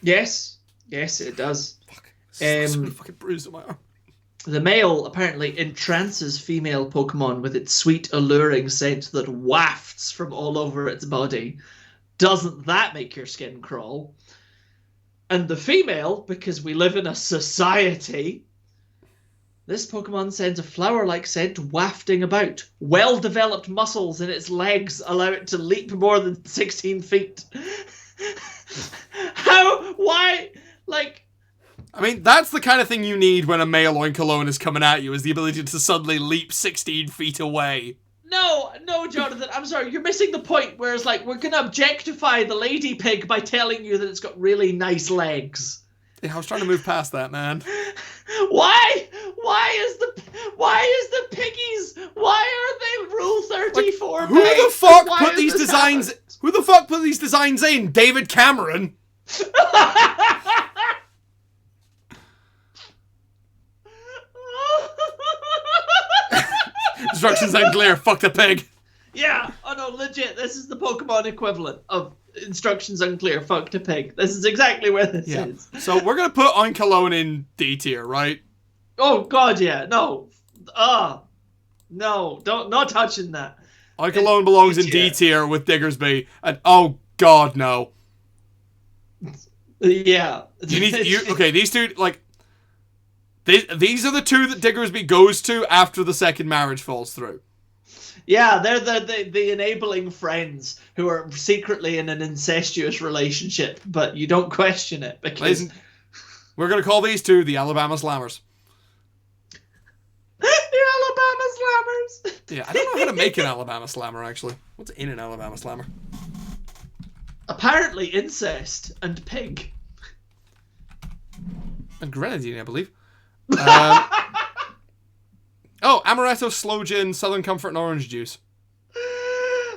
Yes, it does. Fuck. So many fucking bruises on my arm. The male apparently entrances female Pokemon with its sweet, alluring scent that wafts from all over its body. Doesn't that make your skin crawl? And the female, because we live in a society, this Pokemon sends a flower-like scent wafting about. Well-developed muscles in its legs allow it to leap more than 16 feet. How? Why? Like... I mean, that's the kind of thing you need when a male Oinkalone is coming at you, is the ability to suddenly leap 16 feet away. No, Jonathan, I'm sorry, you're missing the point, whereas, like, we're gonna objectify the lady pig by telling you that it's got really nice legs. Yeah, I was trying to move past that, man. Why is the piggies, why are they Rule 34? Like, who the fuck put these designs... Who the fuck put these designs in? David Cameron? Instructions unclear. Fuck the pig. Yeah. Oh no, legit. This is the Pokemon equivalent of instructions unclear. Fuck the pig. This is exactly where this is. So we're gonna put Oinkalone in D tier, right? Oh God, yeah. No. No. Not touching that. Oinkalone belongs in D tier with Diggersby, and oh God, no. Yeah. Okay, these two, like, these are the two that Diggersby goes to after the second marriage falls through. Yeah, they're the enabling friends who are secretly in an incestuous relationship, but you don't question it because... We're going to call these two the Alabama Slammers. The Alabama Slammers! Yeah, I don't know how to make an Alabama Slammer, actually. What's in an Alabama Slammer? Apparently incest and pig. And grenadine, I believe. Amaretto, sloe gin, Southern Comfort, and orange juice.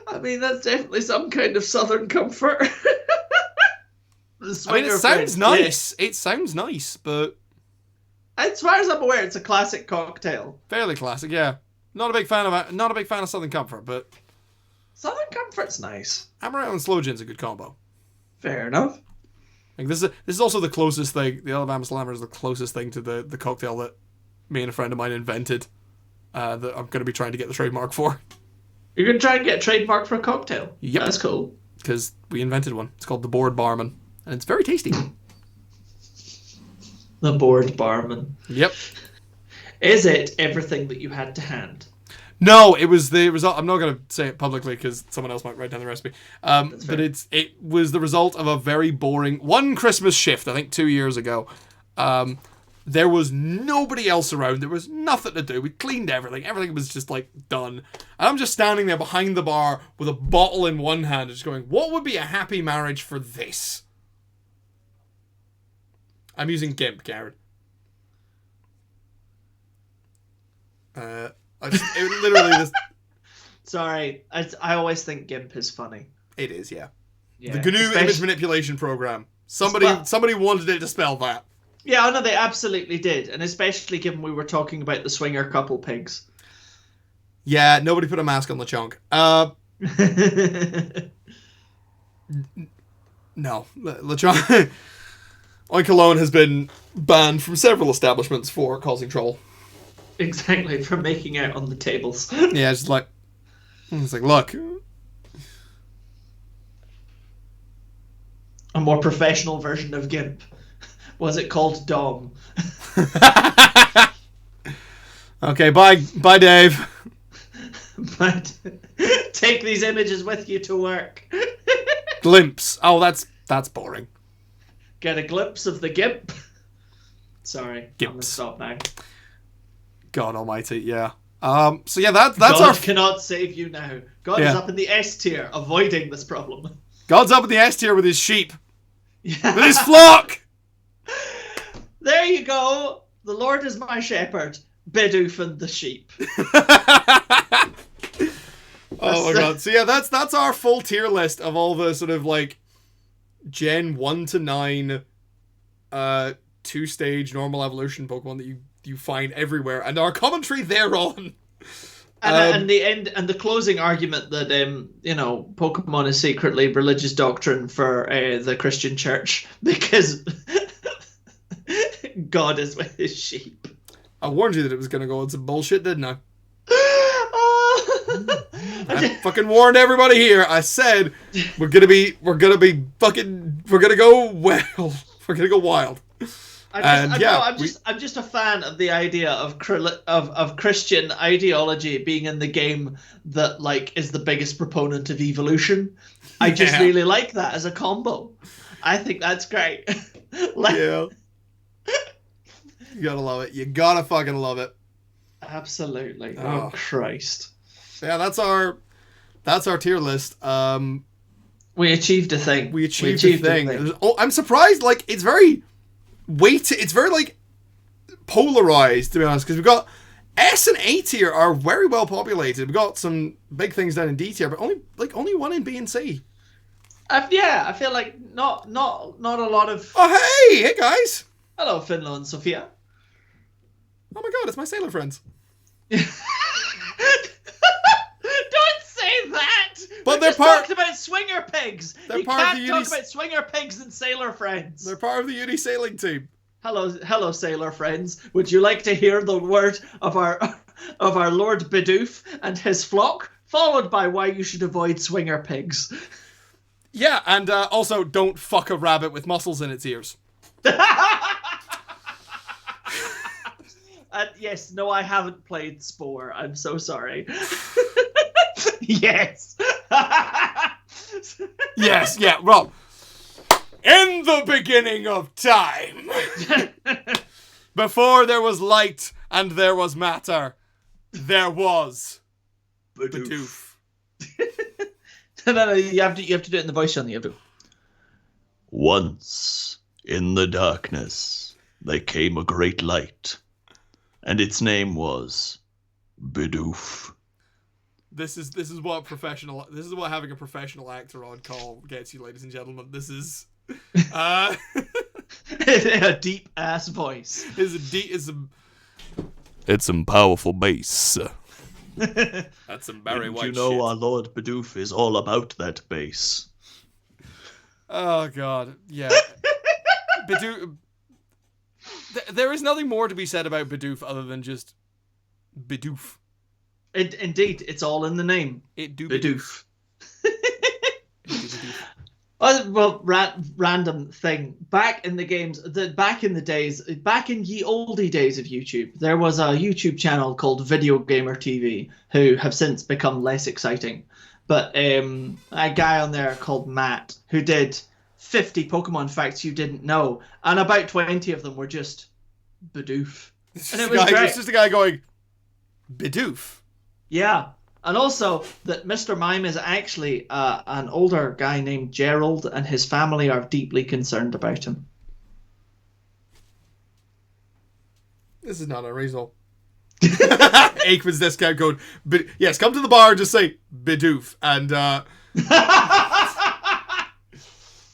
I mean, that's definitely some kind of Southern Comfort. I mean, it sounds nice. Yeah. It sounds nice, but as far as I'm aware, it's a classic cocktail. Fairly classic, yeah. Not a big fan of Southern Comfort, but Southern Comfort's nice. Amaretto and sloe gin's a good combo. Fair enough. Like this is also the closest thing. The Alabama Slammer is the closest thing to the cocktail that me and a friend of mine invented. That I'm going to be trying to get the trademark for. You're going to try and get a trademark for a cocktail? Yep. That's cool. Because we invented one. It's called the Bored Barman. And it's very tasty. The Bored Barman. Yep. Is it everything that you had to hand? No, it was the result. I'm not going to say it publicly because someone else might write down the recipe. But it was the result of a very boring one Christmas shift, I think 2 years ago. There was nobody else around. There was nothing to do. We cleaned everything. Everything was just like done. And I'm just standing there behind the bar with a bottle in one hand, just going, "What would be a happy marriage for this?" I'm using GIMP, Karen. It literally just... Sorry, I always think GIMP is funny. It is, yeah. The GNU image manipulation program. Somebody wanted it to spell that. Yeah, I know they absolutely did, and especially given we were talking about the swinger couple pigs. Yeah, nobody put a mask on the chunk. No, LeChonk. Oin Cologne has been banned from several establishments for causing trouble. Exactly, for making out on the tables. Yeah, it's like, look. A more professional version of GIMP. Was it called Dom? Okay, bye, Dave. But take these images with you to work. Glimpse. Oh, that's boring. Get a glimpse of the GIMP. Sorry, Gimps. I'm gonna stop now. God Almighty, yeah. So yeah, that's God cannot save you now. God is up in the S tier, avoiding this problem. God's up in the S tier with his sheep, Yeah. with his flock. There you go. The Lord is my shepherd. Bidoof and the sheep. Oh my god. So yeah, that's our full tier list of all the sort of like Gen 1 to 9 2-stage normal evolution Pokemon that you find everywhere, and our commentary thereon. And the end and the closing argument that Pokemon is secretly religious doctrine for the Christian church because God is with his sheep. I warned you that it was gonna go on some bullshit, didn't I? I fucking warned everybody here. I said we're gonna go wild. I'm just a fan of the idea of Christian ideology being in the game that like is the biggest proponent of evolution. I just really like that as a combo. I think that's great. Yeah. You gotta love it. You gotta fucking love it. Absolutely. Oh Christ. Yeah, that's our tier list. We achieved a thing. We achieved a thing. Oh, I'm surprised. Like it's very weighted. It's very like polarized, to be honest, because we've got S and A tier are very well populated. We've got some big things down in D tier, but only one in B and C. I feel like not a lot of. Oh hey guys. Hello, Finlo and Sophia. Oh my god, it's my sailor friends. Don't say that. But we just talked about swinger pigs. You can't talk about swinger pigs and sailor friends. They're part of the uni sailing team. Hello, sailor friends. Would you like to hear the word of our Lord Bidoof and his flock, followed by why you should avoid swinger pigs? Yeah, and also don't fuck a rabbit with muscles in its ears. Yes, no, I haven't played Spore. I'm so sorry. Yes. Yes, yeah, well, in the beginning of time, before there was light and there was matter, there was Bidoof. No, you have to do it in the voice, Sean. You have to. Once, in the darkness, there came a great light, and its name was Bidoof. This is what having a professional actor on call gets you, ladies and gentlemen. This is A deep ass voice. It's some powerful bass. That's some Barry White shit. Our Lord Bidoof is all about that bass. Oh god, yeah. Bidoof. There is nothing more to be said about Bidoof other than just Bidoof. Indeed, it's all in the name. Bidoof. Well, random thing. Back in the games, back in ye olde days of YouTube, there was a YouTube channel called Video Gamer TV, who have since become less exciting. But a guy on there called Matt, who did 50 Pokemon facts you didn't know, and about 20 of them were just Bidoof. And it was great. It's just a guy going, Bidoof. Yeah. And also that Mr. Mime is actually an older guy named Gerald, and his family are deeply concerned about him. This is not unreasonable. Aikman's discount code. Yes, come to the bar and just say Bidoof, and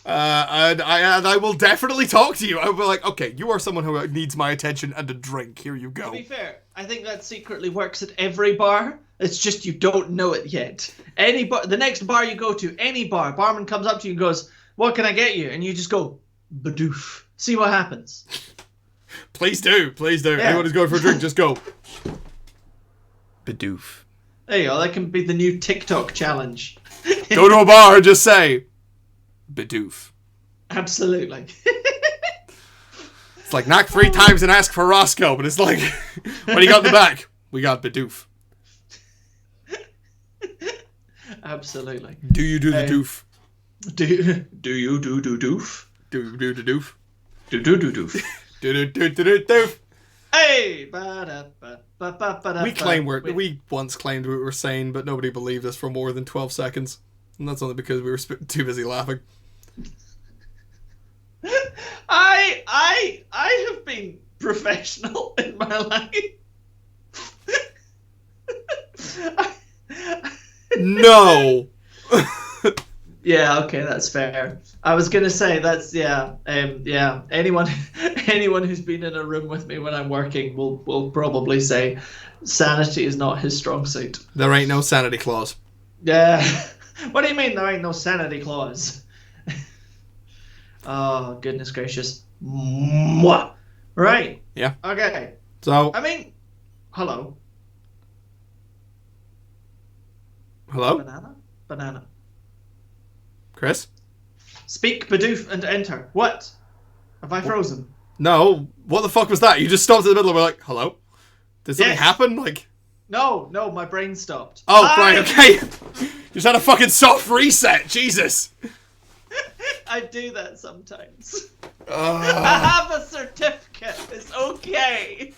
and I will definitely talk to you. I'll be like, okay, you are someone who needs my attention and a drink. Here you go. To be fair, I think that secretly works at every bar. It's just you don't know it yet. Any bar, the next bar you go to, any bar, barman comes up to you and goes, "What can I get you?" And you just go, Bidoof. See what happens. Please do. Yeah. Anyone who's going for a drink, just go Bidoof. There you go. That can be the new TikTok challenge. Go to a bar and just say Bidoof. Absolutely. It's like knock 3 times and ask for Roscoe, but it's like, what do you got in the back? We got Bidoof. Absolutely. Do you do the doof? Do you do doof? Do the doof? Do doof. Do doof. Hey! We once claimed we were sane, but nobody believed us for more than 12 seconds. And that's only because we were too busy laughing. I have been professional in my life. No. Yeah, okay, that's fair. I was gonna say that's yeah. Anyone who's been in a room with me when I'm working will probably say sanity is not his strong suit. There ain't no sanity clause. Yeah. What do you mean there ain't no sanity clause? Oh, goodness gracious. Mwah. Right. Yeah. Okay. So. I mean, hello. Hello? Banana. Chris? Speak, Bidoof, and enter. What? Have I frozen? No. What the fuck was that? You just stopped in the middle and were like, hello? Did something happen? Like. No, my brain stopped. Oh, right, okay. You just had a fucking soft reset. Jesus. I do that sometimes. I have a certificate. It's okay.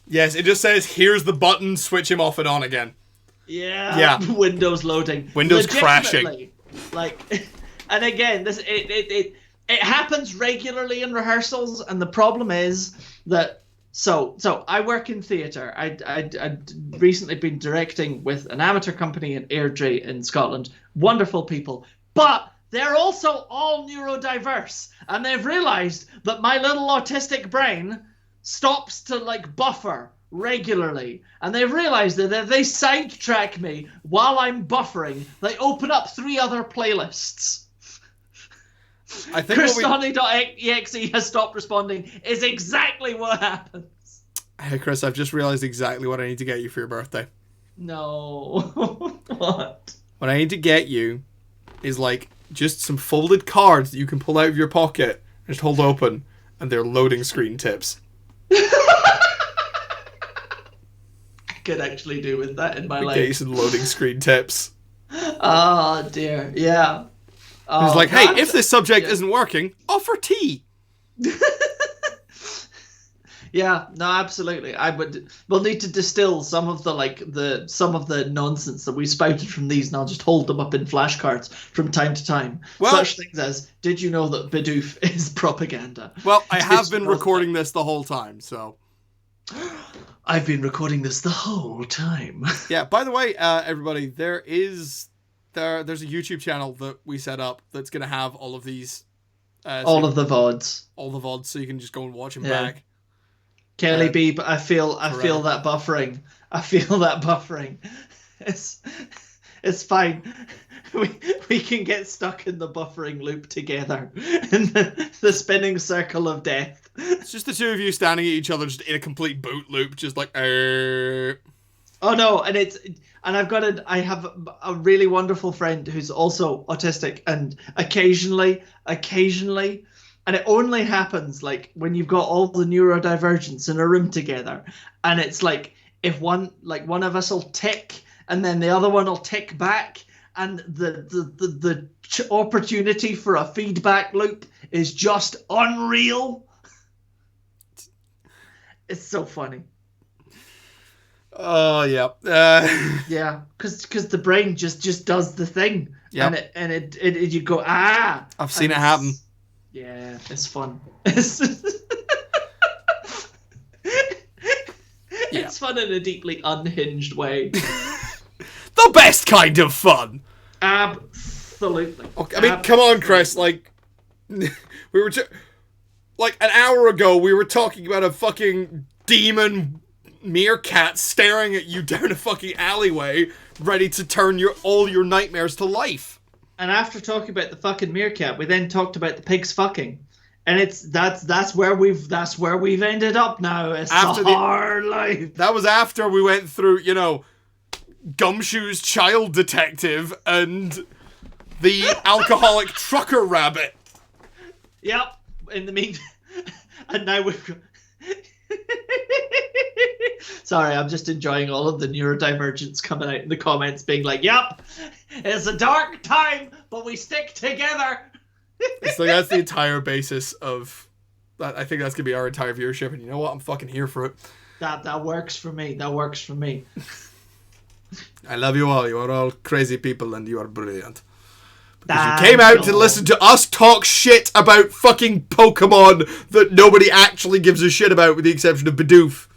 Yes, it just says, here's the button, switch him off and on again. Yeah. Windows loading. Windows crashing. Like, and again, this it happens regularly in rehearsals, and the problem is that so I work in theatre. I'd recently been directing with an amateur company in Airdrie in Scotland. Wonderful people, but they're also all neurodiverse, and they've realised that my little autistic brain stops to like buffer regularly, and they've realised that if they sidetrack me while I'm buffering, they open up 3 other playlists. I think ChrisHoney.exe has stopped responding is exactly what happens. Hey Chris, I've just realised exactly what I need to get you for your birthday. No. What? What I need to get you is like just some folded cards that you can pull out of your pocket and just hold open, and they're loading screen tips. Could actually do with that in my life. Get you some loading screen tips. Oh dear, yeah. It's like, hey, if this subject isn't working, offer tea. Yeah, no, absolutely. We'll need to distill some of the nonsense that we spouted from these, and I'll just hold them up in flashcards from time to time. Well, such things as, did you know that Bidoof is propaganda? Well, I have been recording this the whole time, so. I've been recording this the whole time. Yeah, by the way, everybody, there's a YouTube channel that we set up that's going to have all of these. All of the VODs. All the VODs, so you can just go and watch them Yeah. back. Kelly B, but I feel forever. that buffering. I feel that buffering. It's fine. We can get stuck in the buffering loop together. In the spinning circle of death. It's just the two of you standing at each other just in a complete boot loop, just like Oh no, and I have a really wonderful friend who's also autistic, and occasionally, and it only happens like when you've got all the neurodivergence in a room together, and it's like if one of us will tick and then the other one will tick back, and the opportunity for a feedback loop is just unreal. It's so funny. Oh yeah. Yeah, because the brain just does the thing. Yep. And it you go, ah. I've seen it happen. Yeah, it's fun. It's fun in a deeply unhinged way. The best kind of fun. Absolutely. Okay, I mean, come on, Chris. Like, we were like an hour ago, we were talking about a fucking demon meerkat staring at you down a fucking alleyway, ready to turn all your nightmares to life. And after talking about the fucking meerkat, we then talked about the pigs fucking, and that's where we've ended up now. It's After a hard life. That was after we went through, Gumshoe's Child Detective and the alcoholic trucker rabbit. Yep. In the meantime, and now we've got. Sorry, I'm just enjoying all of the neurodivergence coming out in the comments, being like, "Yep, it's a dark time, but we stick together." So that's the entire basis of that. I think that's gonna be our entire viewership, and you know what? I'm fucking here for it. That works for me. That works for me. I love you all. You are all crazy people, and you are brilliant. Because you came out to listen to us talk shit about fucking Pokemon that nobody actually gives a shit about, with the exception of Bidoof.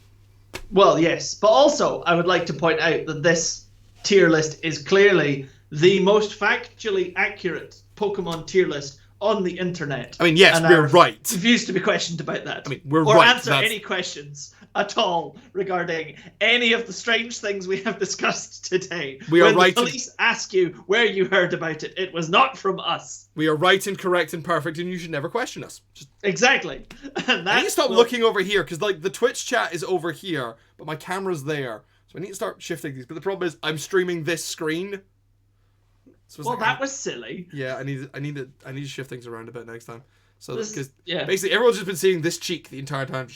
Well, yes, but also I would like to point out that this tier list is clearly the most factually accurate Pokemon tier list on the internet. I mean, yes, and we're right. Refuse to be questioned about that. I mean, we're or right. answer any questions at all regarding any of the strange things we have discussed today. We are when right. The police ask you where you heard about it, it was not from us. We are right and correct and perfect, and you should never question us. Just... Exactly. And I need to stop looking over here, because like the Twitch chat is over here, but my camera's there, so I need to start shifting these. But the problem is, I'm streaming this screen. So well, that was silly. Yeah, I need to shift things around a bit next time. So because yeah, basically everyone's just been seeing this cheek the entire time.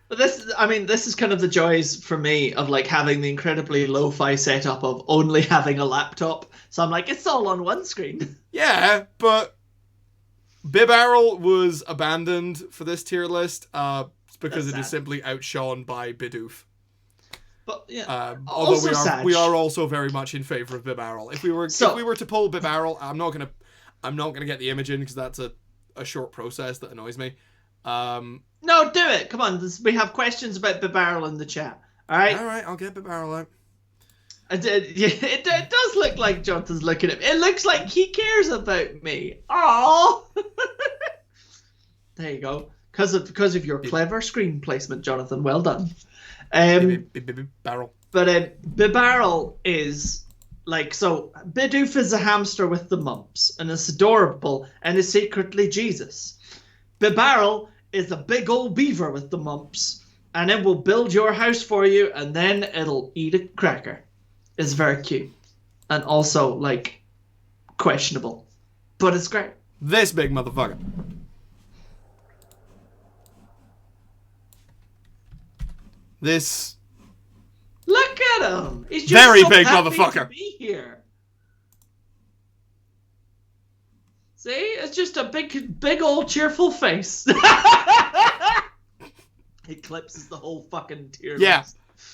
But this is kind of the joys for me of like having the incredibly lo-fi setup of only having a laptop. So I'm like, it's all on one screen. Yeah, but Bibarrel was abandoned for this tier list because it is simply outshone by Bidoof. But yeah, although also we are also very much in favor of Bibarrel. If we were to pull Bibarrel, I'm not gonna get the image in because that's a short process that annoys me. No, do it. Come on, we have questions about Bibarrel in the chat. All right, I'll get Bibarrel out. It does look like Jonathan's looking at me. It looks like he cares about me. Aww. There you go. Because of your clever screen placement, Jonathan. Well done. Bibarrel. But Bibarrel is like, so Bidoof is a hamster with the mumps and it's adorable and is secretly Jesus. Bibarrel is a big old beaver with the mumps and it will build your house for you and then it'll eat a cracker. It's very cute and also like questionable, but it's great. This big motherfucker. This. Look at him. He's just very so big happy motherfucker. To be here. See, it's just a big old cheerful face. Eclipses the whole fucking tier list. Yeah,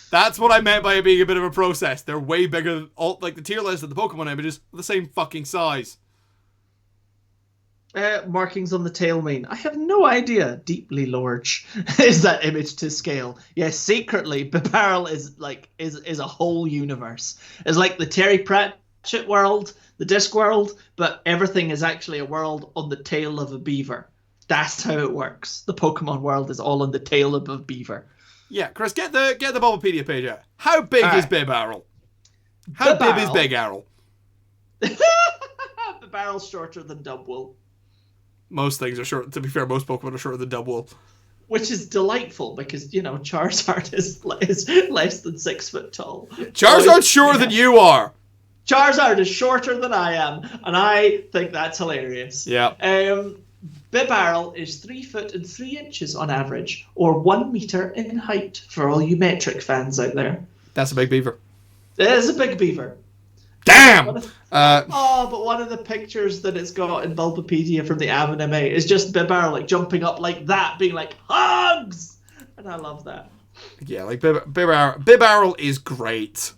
that's what I meant by it being a bit of a process. They're way bigger. Like the tier list of the Pokemon images are the same fucking size. Markings on the tail mean? I have no idea. Deeply large is that image to scale. Yes, secretly, Bibarel is a whole universe. It's like the Terry Pratchett world, the Discworld, but everything is actually a world on the tail of a beaver. That's how it works. The Pokemon world is all on the tail of a beaver. Yeah, Chris, get the Bulbapedia page out. How big is Bibarel? How big is Big Arrow? Bibarel's shorter than Dubwool. Most things are short. To be fair, most Pokemon are shorter than Dubwool. Which is delightful because, Charizard is less than 6 foot tall. Charizard's shorter than you are. Charizard is shorter than I am, and I think that's hilarious. Yeah. Bibarel is 3 foot and 3 inches on average, or 1 meter in height for all you metric fans out there. That's a big beaver. It is a big beaver. Damn! But one of the pictures that it's got in Bulbapedia from the anime is just Bibarel jumping up like that, being like, hugs! And I love that. Yeah, Bibarel is great.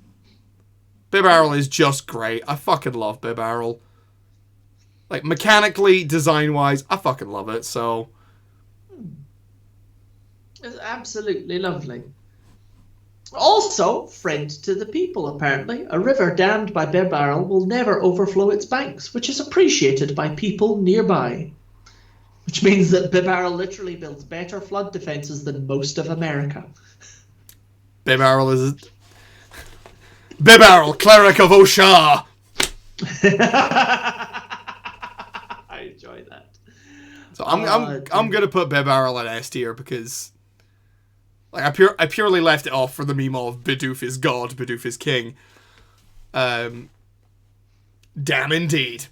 Bibarel is just great. I fucking love Bibarel. Mechanically, design-wise, I fucking love it, so... It's absolutely lovely. Also, friend to the people, apparently. A river dammed by Bibarel will never overflow its banks, which is appreciated by people nearby. Which means that Bibarel literally builds better flood defenses than most of America. Bibarel is... Bibarel, Cleric of Osha! I enjoy that. So I'm gonna put Bibarel in S tier because... I purely left it off for the meme of Bidoof is God, Bidoof is King. Damn indeed.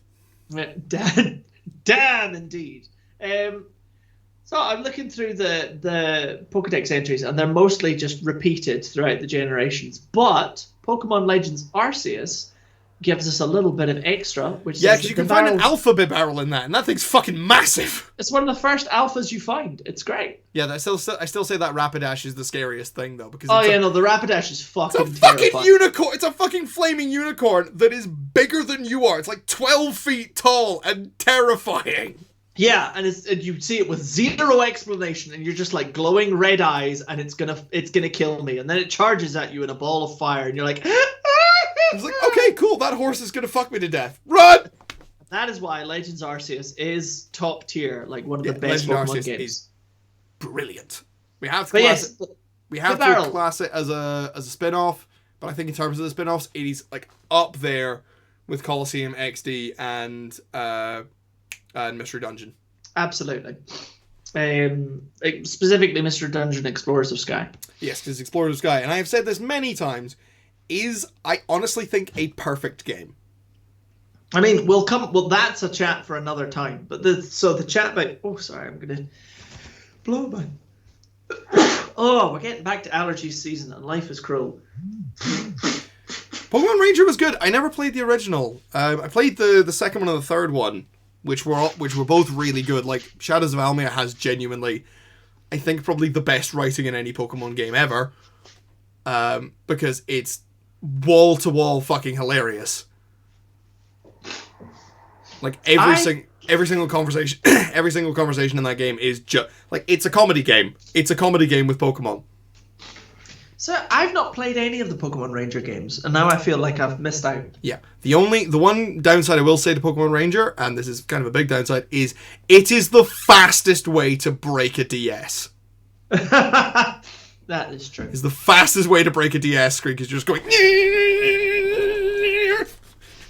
Damn indeed. So I'm looking through the Pokedex entries, and they're mostly just repeated throughout the generations. But Pokemon Legends Arceus gives us a little bit of extra, which because you can find an Alpha Bibarel in that, and that thing's fucking massive. It's one of the first alphas you find. It's great. Yeah, I still say that Rapidash is the scariest thing though, because the Rapidash is fucking. It's a fucking unicorn. It's a fucking flaming unicorn that is bigger than you are. It's 12 feet tall and terrifying. Yeah, and you see it with zero explanation, and you're just glowing red eyes, and it's gonna kill me, and then it charges at you in a ball of fire, and you're like. It's okay, cool, that horse is gonna fuck me to death. Run! That is why Legends Arceus is top tier, one of the best Legend Pokemon Arceus games. Is brilliant. We have to class it as a spin-off, but I think in terms of the spin-offs, it is up there with Colosseum XD and Mystery Dungeon. Absolutely. Specifically Mystery Dungeon Explorers of Sky. Yes, because Explorers of Sky, and I have said this many times, is, I honestly think, a perfect game. I mean, that's a chat for another time. But the chat about... Oh, sorry, I'm going to blow my... Oh, we're getting back to allergy season, and life is cruel. Pokemon Ranger was good. I never played the original. I played the second one and the third one, which were both really good. Shadows of Almia has genuinely, I think, probably the best writing in any Pokemon game ever. Because it's wall-to-wall fucking hilarious. Every single conversation in that game is just it's a comedy game. It's a comedy game with Pokemon. So I've not played any of the Pokemon Ranger games, and now I feel like I've missed out. Yeah. The one downside I will say to Pokemon Ranger, and this is kind of a big downside, is it is the fastest way to break a DS. That is true. It's the fastest way to break a DS screen because you're just going...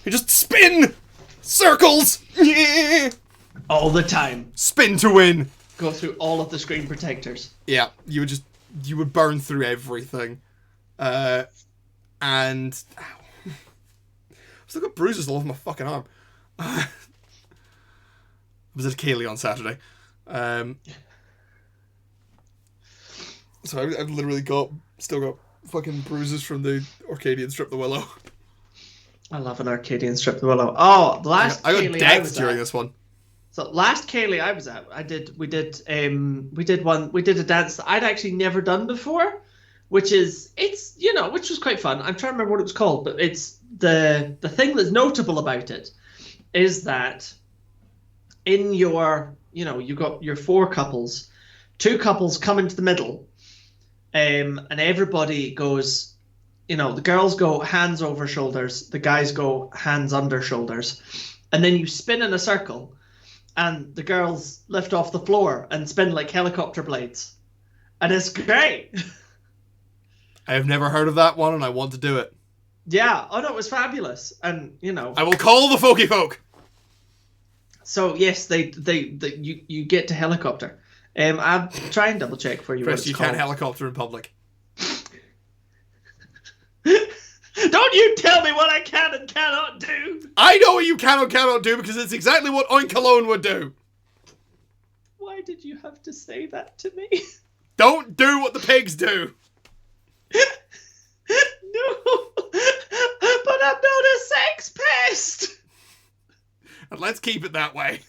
You just spin! Circles! All the time. Spin to win! Go through all of the screen protectors. Yeah, you would burn through everything. And... Ow. I've still got bruises all over my fucking arm. I was at Kaylee on Saturday. So I've literally still got fucking bruises from the Arcadian Strip the Willow. I love an Arcadian Strip the Willow. Oh, the last I got Kaylee decked during this one. So last Kaylee I was at, we did a dance that I'd actually never done before, which was quite fun. I'm trying to remember what it was called, but it's the thing that's notable about it is that in your, you got your 4 couples, 2 couples come into the middle, and everybody goes, the girls go hands over shoulders, the guys go hands under shoulders, and then you spin in a circle, and the girls lift off the floor and spin like helicopter blades, and it's great. I have never heard of that one, and I want to do it. Yeah, oh no, it was fabulous, and I will call the Folky Folk. So yes, you get to helicopter. I'll try and double check for you. Chris, what it's you called. can't helicopter in public. Don't you tell me what I can and cannot do. I know what you can or cannot do because it's exactly what Oink Cologne would do. Why did you have to say that to me? Don't do what the pigs do. No, but I'm not a sex pest. And let's keep it that way.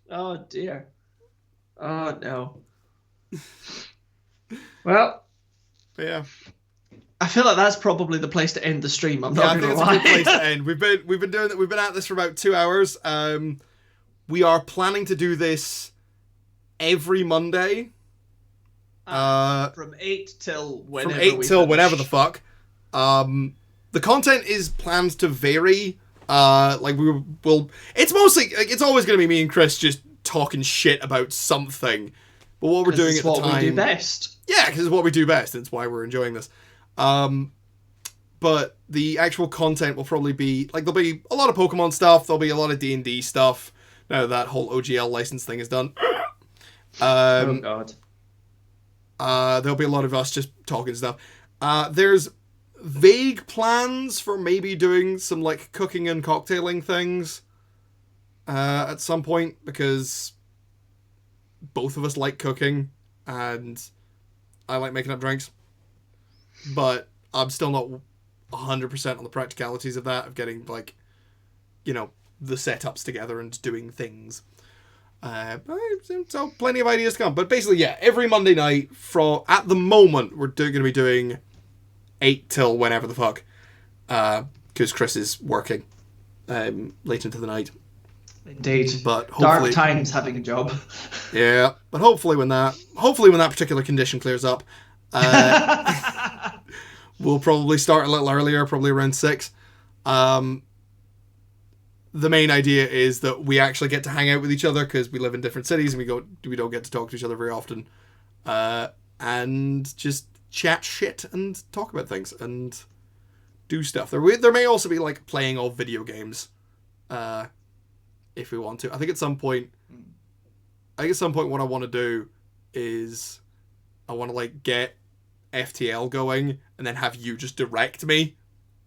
Oh dear. Oh no. Well, Yeah. I feel like that's probably the place to end the stream. I'm Yeah, not I going think to it's a lie. good place to end. We've been doing that. We've been at this for about 2 hours. We are planning to do this every Monday. From 8 till whenever. From 8 we till finish. whenever the fuck. The content is planned to vary. It's mostly it's always going to be me and Chris just talking shit about something. But what we're doing it's at the what time, we do best. yeah, because it's what we do best. And it's why we're enjoying this. But the actual content will probably be like there'll be a lot of Pokemon stuff. There'll be a lot of D&D stuff. Now that whole OGL license thing is done. Oh god. There'll be a lot of us just talking stuff. There's vague plans for maybe doing some like cooking and cocktailing things at some point because both of us like cooking and I like making up drinks. But I'm still not 100% on the practicalities of that, of getting like, the setups together and doing things. So plenty of ideas to come. But basically, yeah, every Monday night at the moment, we're going to be doing 8 till whenever the fuck. Because Chris is working late into the night. Indeed. But hopefully, dark times having a job. Yeah, but hopefully when that particular condition clears up, we'll probably start a little earlier, probably around 6. The main idea is that we actually get to hang out with each other because we live in different cities and we don't get to talk to each other very often, and just chat shit and talk about things and do stuff. There may also be like playing of video games, if we want to. I think at some point what I want to do is I want to like get FTL going and then have you just direct me.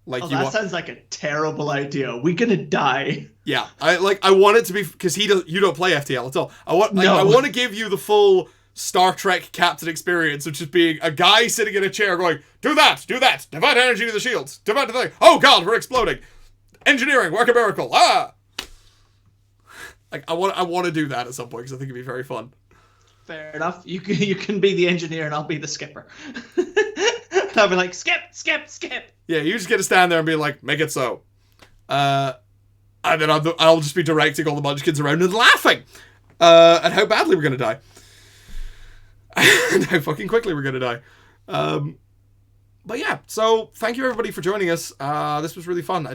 Like that sounds like a terrible idea. We're gonna die. Yeah, I want it to be because you don't play FTL at all. I want to give you the full Star Trek captain experience of just being a guy sitting in a chair going, do that, divide energy to the shields, divide the thing. Oh god, we're exploding. Engineering, work a miracle. Like I want to do that at some point because I think it'd be very fun. Fair enough. You can be the engineer and I'll be the skipper. I'll be like, skip. Yeah, you just get to stand there and be like, make it so. And then I'll just be directing all the munchkins around and laughing at how badly we're going to die. And how fucking quickly we're going to die. But yeah, so thank you everybody for joining us. This was really fun. I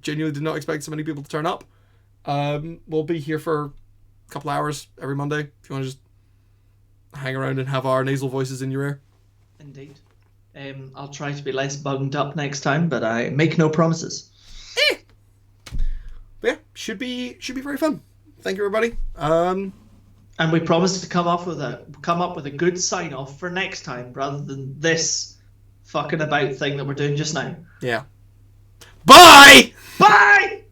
genuinely did not expect so many people to turn up. We'll be here for a couple hours every Monday if you want to just hang around and have our nasal voices in your ear. Indeed. I'll try to be less bunged up next time, but I make no promises. But yeah, should be very fun. Thank you everybody. And we promise to come up with a good sign off for next time rather than this fucking about thing that we're doing just now. Yeah. Bye! Bye!